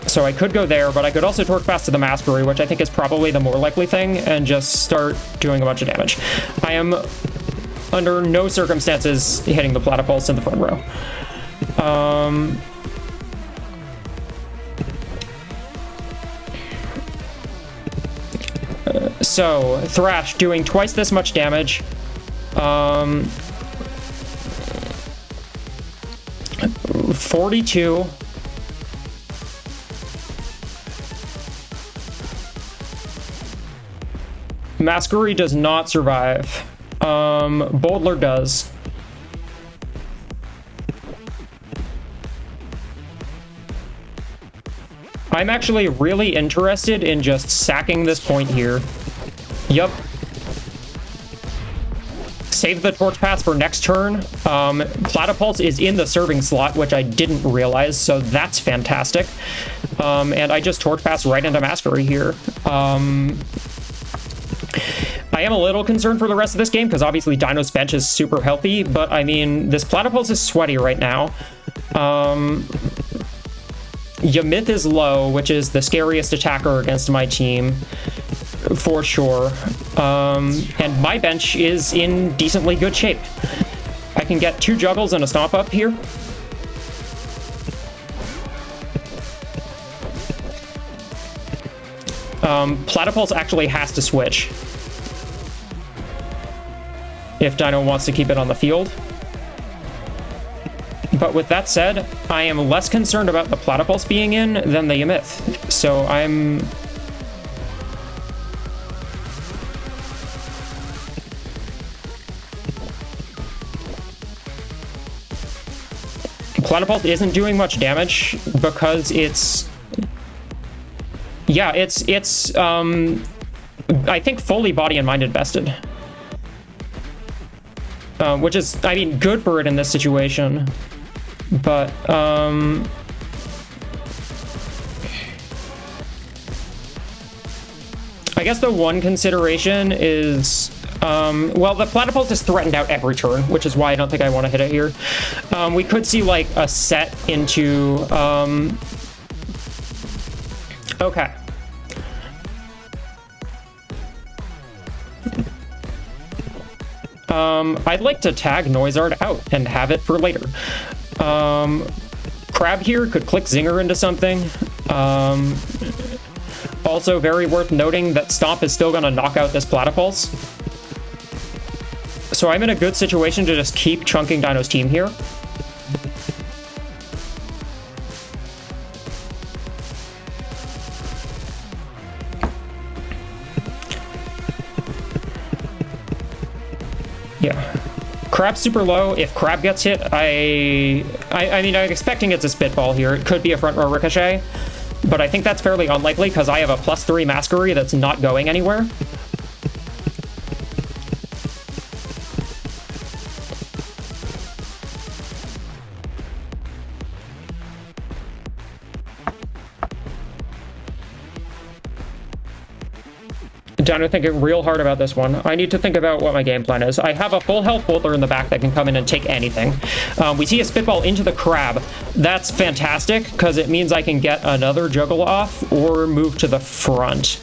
So I could go there, but I could also torque fast to the Masquery, which I think is probably the more likely thing, and just start doing a bunch of damage. I am under no circumstances hitting the Platypulse in the front row. So, Thrash doing twice this much damage. 42. Masquery does not survive. Boldler does. I'm actually really interested in just sacking this point here. Yup. Save the torch pass for next turn. Platypulse is in the serving slot, which I didn't realize, so that's fantastic. And I just torch pass right into Masquery here. I am a little concerned for the rest of this game, because obviously Dino's bench is super healthy, but I mean, this Platypulse is sweaty right now. Yamyth is low, which is the scariest attacker against my team, for sure. And my bench is in decently good shape. I can get 2 juggles and a stomp up here. Platypulse actually has to switch if Dino wants to keep it on the field. But with that said, I am less concerned about the Platypulse being in than the Yamyth. So I'm... Platypulse isn't doing much damage because it's... Yeah, it's I think fully body and mind invested. Which is, I mean, good for it in this situation. But, I guess the one consideration is, well, the Platypulse is threatened out every turn, which is why I don't think I want to hit it here. We could see, like, a set into, okay. I'd like to tag Noizard out and have it for later. Crab here could click Zinger into something. Also very worth noting that Stomp is still going to knock out this Platypulse. So I'm in a good situation to just keep chunking Dino's team here. Yeah. Crab's super low. If Crab gets hit, I mean, I'm expecting it's a Spitball here. It could be a front row Ricochet, but I think that's fairly unlikely because I have a +3 Masquery that's not going anywhere. Dino thinking real hard about this one. I need to think about what my game plan is. I have a full health Boulder in the back that can come in and take anything. We see a Spitball into the Crab. That's fantastic because it means I can get another Juggle off or move to the front.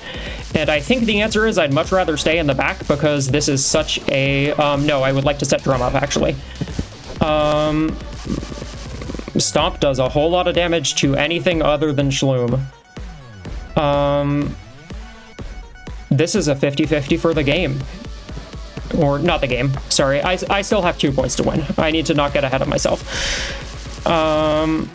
And I think the answer is I'd much rather stay in the back because this is such a... no, I would like to set Drum up, actually. Stomp does a whole lot of damage to anything other than Shloom. This is a 50-50 for the game. Or not the game, sorry. I still have 2 points to win. I need to not get ahead of myself. I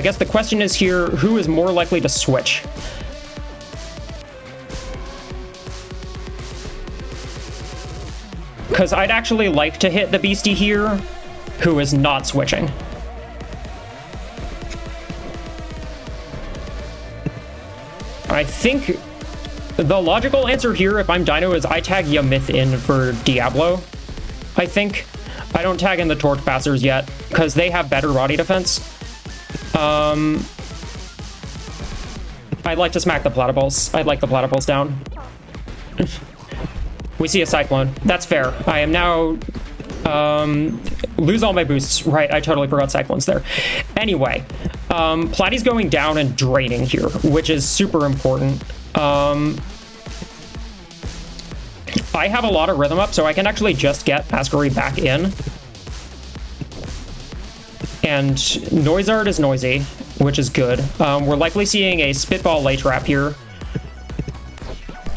guess the question is here, who is more likely to switch? Because I'd actually like to hit the Beastie here, who is not switching. I think the logical answer here, if I'm Dino, is I tag Yamyth in for Diablo. I think. I don't tag in the Torch Passers yet, because they have better body defense. I'd like to smack the Platypulse. I'd like the Platypulse down. We see a Cyclone. That's fair. I am now... lose all my boosts. Right, I totally forgot Cyclones there. Anyway, Platy's going down and draining here, which is super important. I have a lot of rhythm up, so I can actually just get Masquery back in. And Noizard is noisy, which is good. We're likely seeing a Spitball Lay Trap here.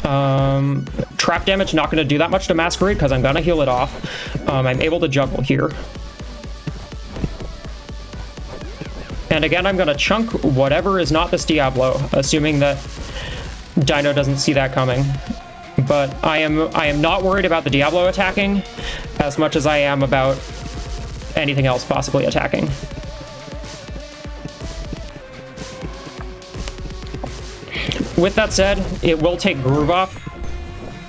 Trap damage not going to do that much to Masquerade because I'm going to heal it off. I'm able to juggle here. And again, I'm going to chunk whatever is not this Diablo, assuming that Dino doesn't see that coming. But I am not worried about the Diablo attacking as much as I am about anything else possibly attacking. With that said, it will take Groove off.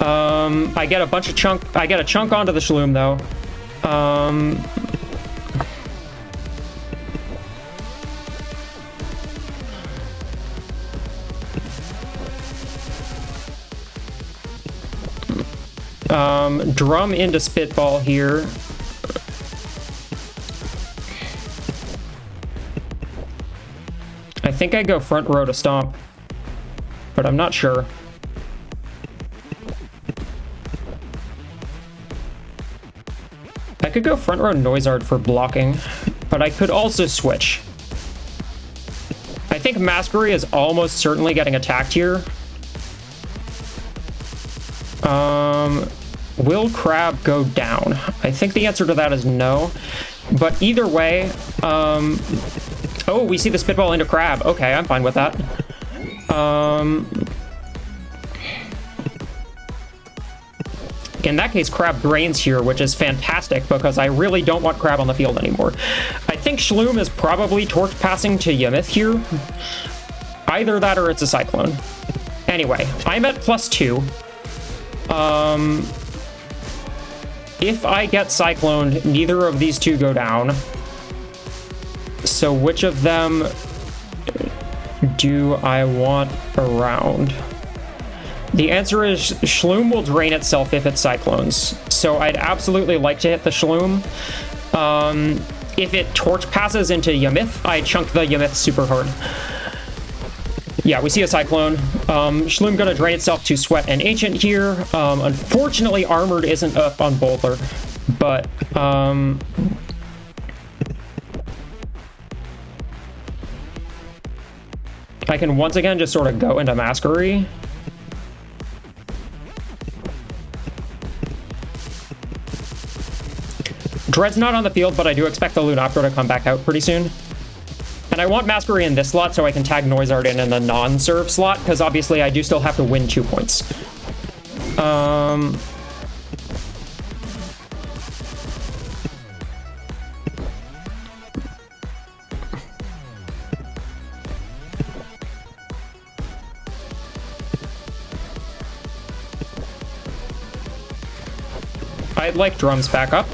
I get a chunk onto the Shloom though. Drum into Spitball here. I think I go front row to Stomp, but I'm not sure. I could go front row Noizard for blocking, but I could also switch. I think Masquery is almost certainly getting attacked here. Will Crab go down? I think the answer to that is no. But either way, oh, we see the Spitball into Crab. Okay, I'm fine with that. In that case, Crab drains here, which is fantastic because I really don't want Crab on the field anymore. I think Shloom is probably torch passing to Yamyth here. Either that or it's a Cyclone. Anyway, I'm at +2. If I get Cycloned, neither of these two go down. So which of them do I want around? The answer is Shloom will drain itself if it Cyclones. So I'd absolutely like to hit the Shloom. If it torch passes into Yamyth, I chunk the Yamyth super hard. Yeah, we see a Cyclone. Shloom gonna drain itself to Sweat and Ancient here. Unfortunately, Armored isn't up on Boulder, but I can once again just sort of go into Masquery. Dread's not on the field, but I do expect the Lunopter to come back out pretty soon. And I want Masquery in this slot so I can tag Noizard in the non-serve slot, because obviously I do still have to win 2 points. I'd like drums back up.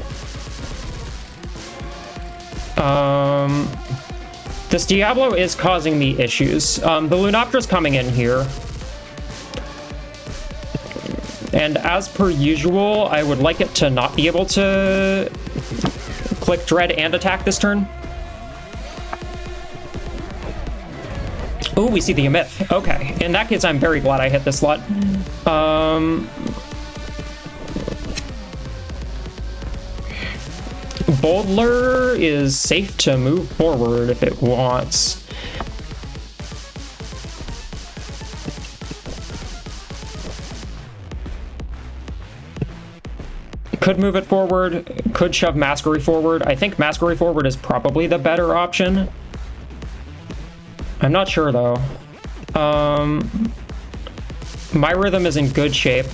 This Diablo is causing me issues. The Lunopter's coming in here. And as per usual, I would like it to not be able to click Dread and attack this turn. Oh, we see the Yamyth. Okay. In that case, I'm very glad I hit this slot. Boulder is safe to move forward if it wants. Could move it forward, could shove Masquery forward. I think Masquery forward is probably the better option. I'm not sure though. My rhythm is in good shape.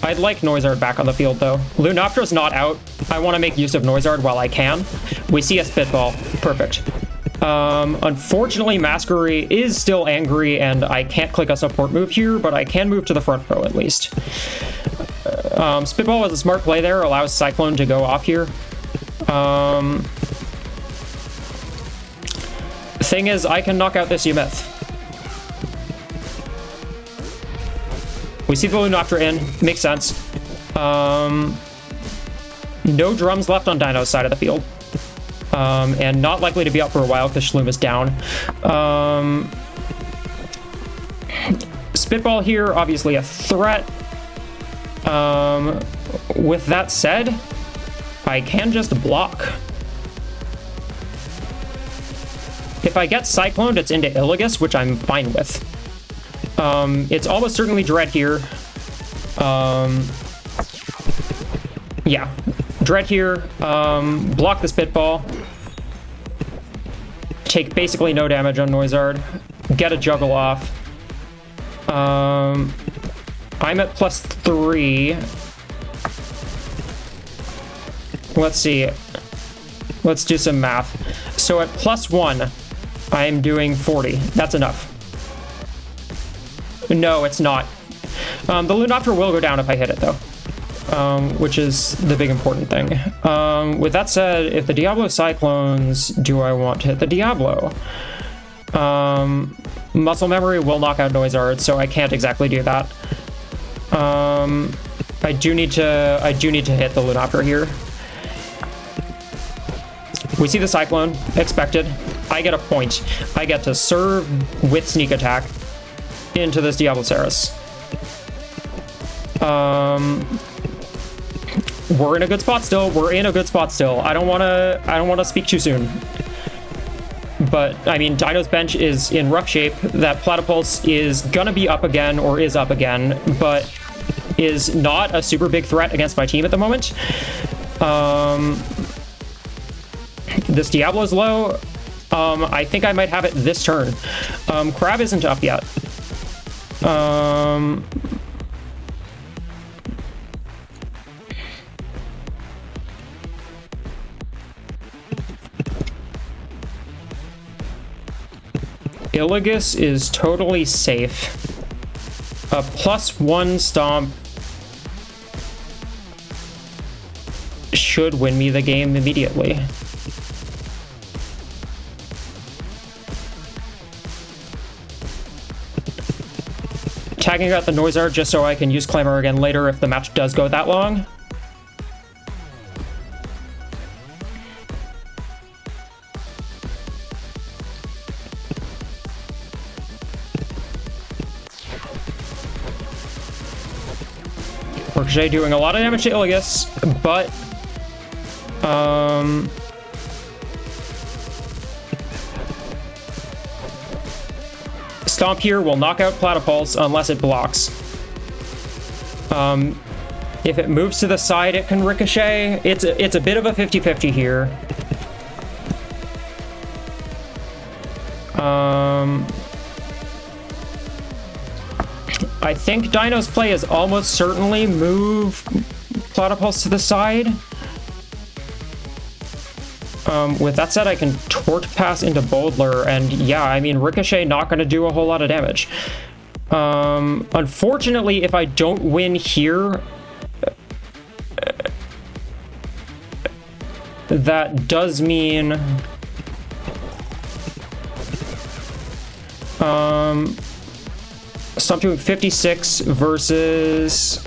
I'd like Noizard back on the field, though. Lunopter's not out. I want to make use of Noizard while I can. We see a Spitball. Perfect. Unfortunately, Masquery is still angry, and I can't click a support move here, but I can move to the front row at least. Spitball was a smart play there, allows Cyclone to go off here. Thing is, I can knock out this Yamyth. We see the Lunopter in, makes sense. No drums left on Dino's side of the field. And not likely to be up for a while because Shloom is down. Spitball here, obviously a threat. With that said, I can just block. If I get Cycloned, it's into Illigus, which I'm fine with. It's almost certainly Dread here. Yeah, Dread here. Block the Spitball. Take basically no damage on Noizard. Get a Juggle off. I'm at +3. Let's see. Let's do some math. So at +1, I'm doing 40. That's enough. No, it's not. The Lunopter will go down if I hit it, though. Which is the big important thing. With that said, if the Diablo Cyclones, do I want to hit the Diablo? Muscle Memory will knock out Noizard, so I can't exactly do that. I do need to hit the Lunopter here. We see the Cyclone, expected. I get a point. I get to serve with Sneak Attack into this Diablosaurus. We're in a good spot still. I don't want to speak too soon. But I mean, Dino's bench is in rough shape. That Platypulse is gonna be up again, or is up again, but is not a super big threat against my team at the moment. This Diablo's low. I think I might have it this turn. Crab isn't up yet. Illigus is totally safe. A +1 stomp should win me the game immediately. Tagging out the Noizard just so I can use Clamor again later if the match does go that long. Ricochet doing a lot of damage to Ilias, but Stomp here will knock out Platypulse unless it blocks. If it moves to the side, it can ricochet. It's a bit of a 50-50 here. I think Dino's play is almost certainly move Platypulse to the side. With that said, I can Torch Pass into Boldler, and yeah, I mean, Ricochet not going to do a whole lot of damage. Unfortunately, if I don't win here, that does mean Stomp doing 56 versus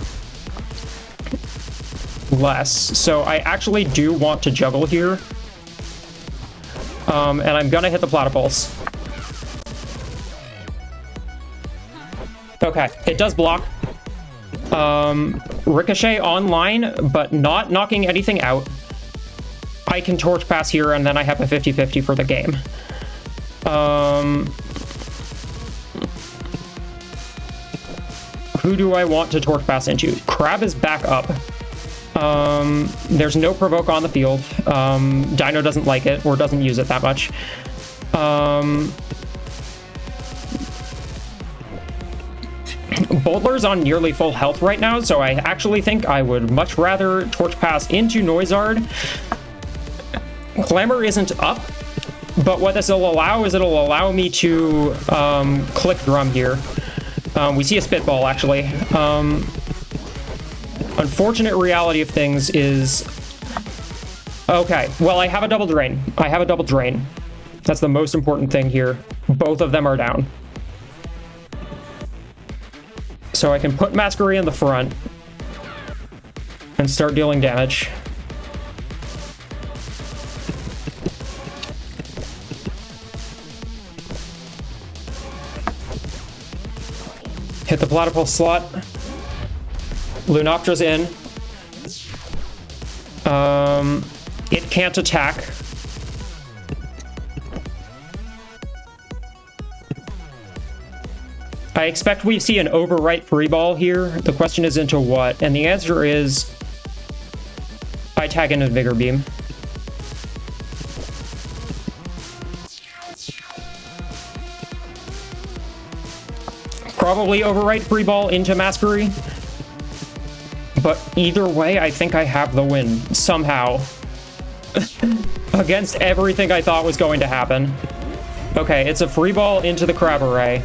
less. So I actually do want to juggle here. And I'm gonna hit the Platypulse. Okay, it does block. Ricochet online, but not knocking anything out. I can Torch Pass here, and then I have a 50-50 for the game. Who do I want to Torch Pass into? Crab is back up. There's no provoke on the field. Dino doesn't like it, or doesn't use it that much. Boldler's on nearly full health right now, so I actually think I would much rather Torch Pass into Noizard. Clamor isn't up, but what this will allow is it'll allow me to click Drum here. We see a Spitball, actually. Unfortunate reality of things is... Okay, well, I have a double drain. I have a double drain. That's the most important thing here. Both of them are down. So I can put Masquerie in the front and start dealing damage. Hit the Platypulse slot. Lunoctra's in. It can't attack. I expect we see an overwrite free ball here. The question is into what? And the answer is I tag in a Vigor Beam. Probably overwrite free ball into Masquerie. But either way, I think I have the win somehow. Against everything I thought was going to happen. Okay, it's a free ball into the Crab Array.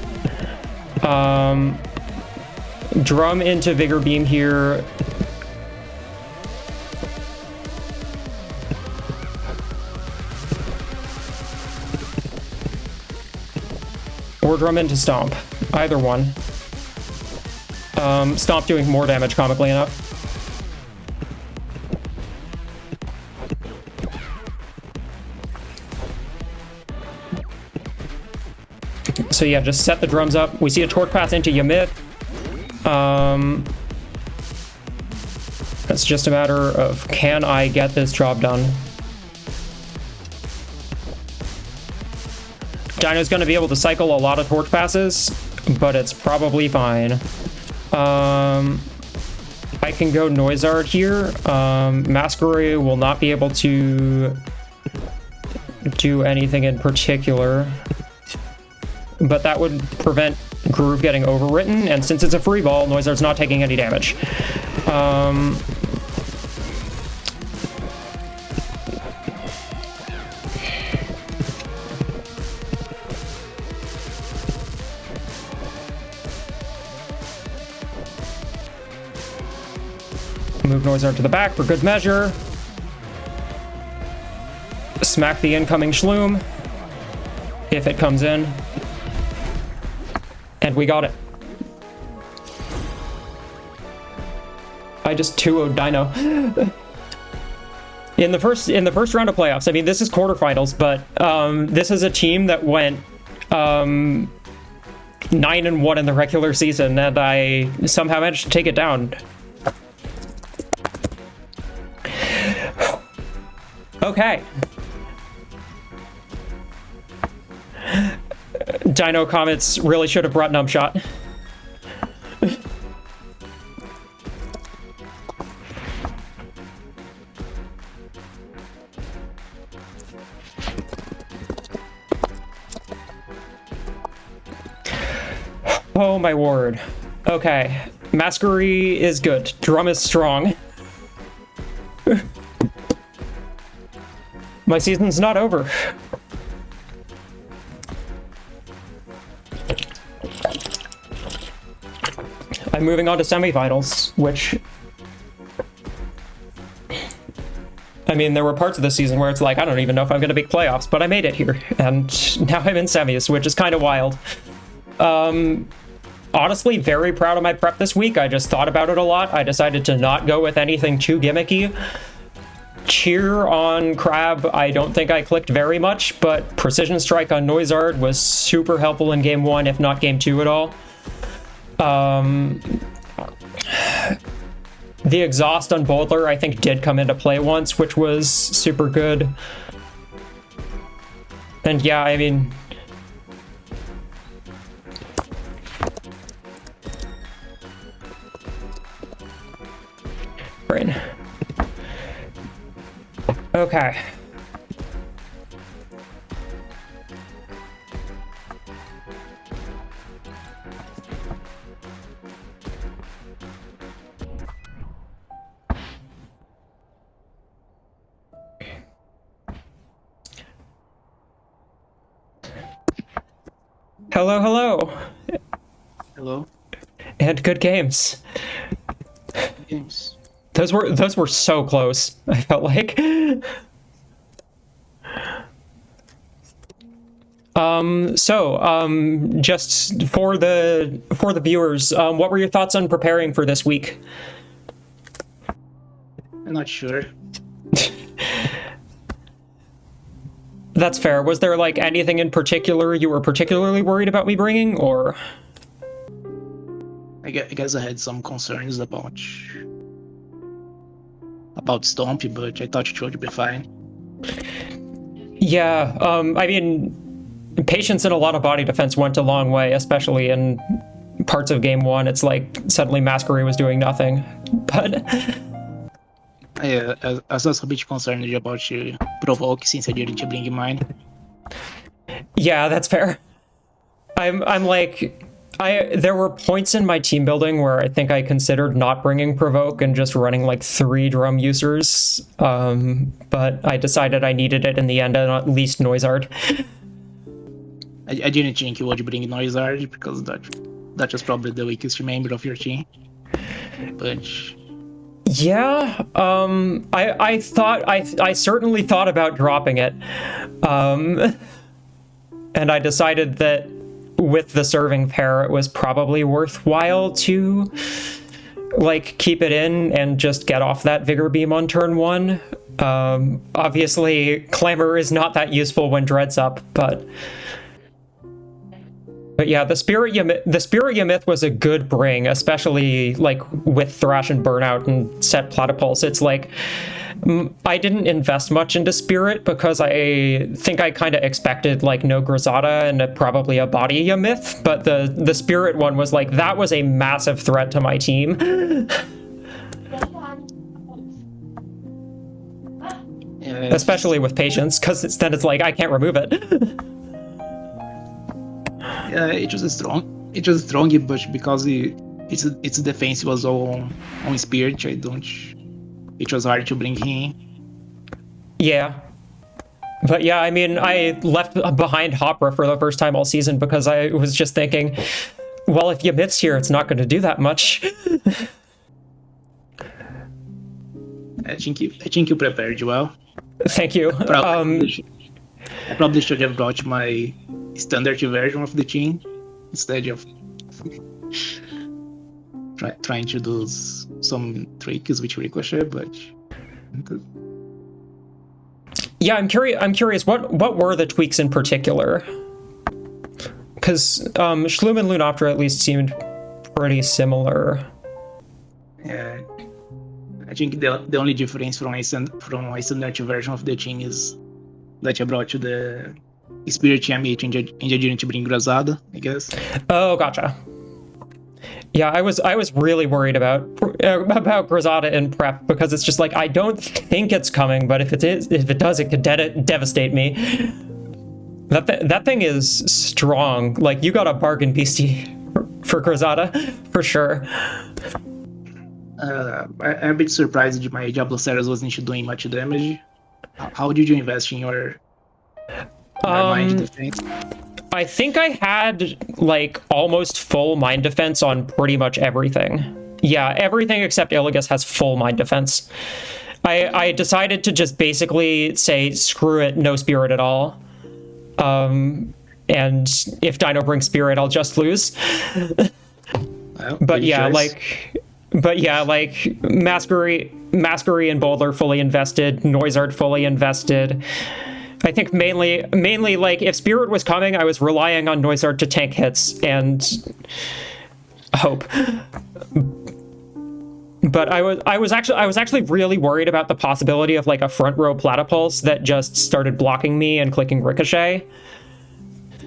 Drum into Vigor Beam here. Or Drum into Stomp. Either one. Stomp doing more damage, comically enough. So yeah, just set the drums up. We see a Torch Pass into Yamyth. It's just a matter of, can I get this job done? Dino's going to be able to cycle a lot of Torch Passes, but it's probably fine. I can go Noizard here. Masquerie will not be able to do anything in particular, but that would prevent Groove getting overwritten, and since it's a free ball, Noizard's not taking any damage. Move Noizard to the back for good measure. Smack the incoming Shloom, if it comes in. And we got it. I just 2-0'd Dino. in the first round of playoffs, I mean, this is quarterfinals, but this is a team that went 9-1 in the regular season, and I somehow managed to take it down. Okay. Dino comments really should have brought Numbshot. Oh my word. Okay. Masquerie is good. Drum is strong. My season's not over. I'm moving on to semifinals, which... I mean, there were parts of the season where it's like, I don't even know if I'm going to make playoffs, but I made it here. And now I'm in semis, which is kind of wild. Honestly, very proud of my prep this week. I just thought about it a lot. I decided to not go with anything too gimmicky. Cheer on Crab, I don't think I clicked very much, but Precision Strike on Noizard was super helpful in Game 1, if not Game 2 at all. The Exhaust on Bowler, I think, did come into play once, which was super good. And yeah, I mean... Brain. Okay. Hello, hello. Hello. And good games. Games. Those were so close. I felt like. Just for the viewers, what were your thoughts on preparing for this week? I'm not sure. That's fair. Was there like anything in particular you were particularly worried about me bringing, or? I guess I had some concerns about Stomp, but I thought it would be fine. Yeah, I mean, patience and a lot of body defense went a long way, especially in parts of Game 1. It's like suddenly Masquerie was doing nothing, but... I was also a bit concerned about you provoke since I didn't bring mine. Yeah, that's fair. I'm like... there were points in my team building where I think I considered not bringing Provoke and just running like 3 drum users, but I decided I needed it in the end, and at least Noizard. I didn't think you would bring Noizard because that was probably the weakest member of your team. But yeah, I certainly thought about dropping it, and I decided that with the serving pair, it was probably worthwhile to like keep it in and just get off that Vigor Beam on turn 1. Obviously, Clamor is not that useful when Dread's up, but yeah, the Spirit Yamyth was a good bring, especially like with Thrash and Burnout and set Platypulse. It's like I didn't invest much into Spirit because I think I kind of expected like no Grisada and probably a body Yamyth, but the Spirit one was like, that was a massive threat to my team. yeah, Especially with Patience, because then it's like I can't remove it. Yeah, it was strong, but because its defense was on Spirit, it was hard to bring him. Yeah. But yeah, I mean, I left behind Hopra for the first time all season because I was just thinking, well, if Yamyth's here, it's not going to do that much. I think you prepared well. Thank you. I probably should have brought my standard version of the team instead of trying to do some tricks with Ricochet, but yeah, I'm curious. What were the tweaks in particular? Because Shloom and Lunoptera at least seemed pretty similar. yeah, I think the only difference from a standard version of the team is that you brought to the Spirit Yamyth and you didn't bring Grozada, I guess. Oh, gotcha. Yeah, I was really worried about Grozada in prep because it's just like I don't think it's coming, but if it does, it could devastate me. That thing is strong. Like, you got a bargain, Beastie, for Grozada, for sure. I'm a bit surprised my Diablo Ceres wasn't doing much damage. How did you invest in your mind defense? I think I had, like, almost full mind defense on pretty much everything. Yeah, everything except Illigus has full mind defense. I decided to just basically say, screw it, no spirit at all. And if Dino brings spirit, I'll just lose. Well, but yeah, like Masquery and Boulder fully invested, Noisart fully invested. I think mainly like if spirit was coming, I was relying on Noisart to tank hits and hope. But I was actually really worried about the possibility of like a front row Platypulse that just started blocking me and clicking Ricochet,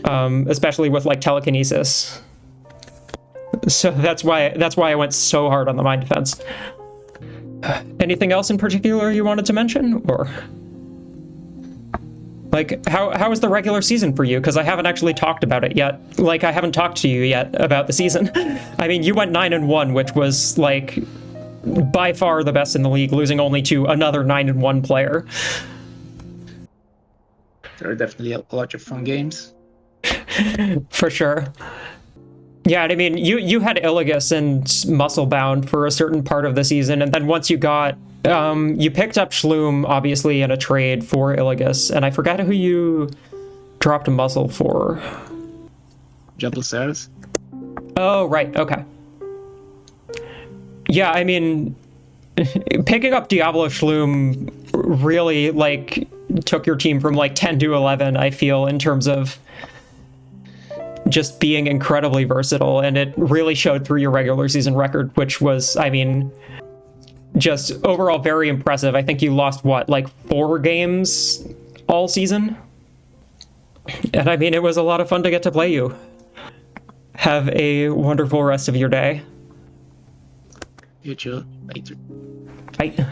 especially with like telekinesis. So that's why I went so hard on the mind defense. Anything else in particular you wanted to mention, or like how was the regular season for you? Because I haven't actually talked about it yet. Like, I haven't talked to you yet about the season. I mean, you went 9-1, which was like by far the best in the league, losing only to another 9-1 player. There are definitely a lot of fun games. For sure. Yeah, I mean, you had Illigus and Musclebound for a certain part of the season, and then once you got, you picked up Shloom, obviously, in a trade for Illigus, and I forgot who you dropped a Muscle for. Diablo Ceres. Oh, right, okay. Yeah, I mean, picking up Diablo Shloom really, like, took your team from, like, 10 to 11, I feel, in terms of just being incredibly versatile, and it really showed through your regular season record, which was, I mean, just overall very impressive. I think you lost, what, like 4 games all season? And I mean, it was a lot of fun to get to play you. Have a wonderful rest of your day. You too. Later. Bye.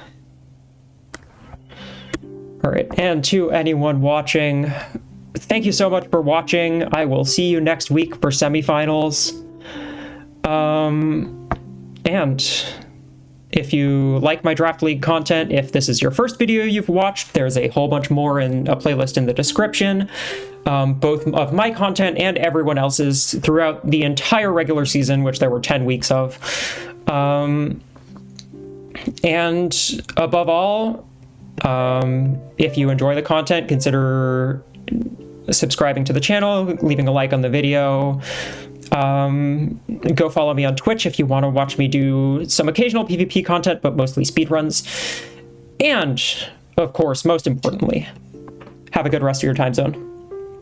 All right, and to anyone watching, thank you so much for watching. I will see you next week for semifinals. And if you like my Draft League content, if this is your first video you've watched, there's a whole bunch more in a playlist in the description, both of my content and everyone else's throughout the entire regular season, which there were 10 weeks of. And above all, if you enjoy the content, consider subscribing to the channel, leaving a like on the video. Go follow me on Twitch if you want to watch me do some occasional PvP content, but mostly speedruns. And, of course, most importantly, have a good rest of your time zone.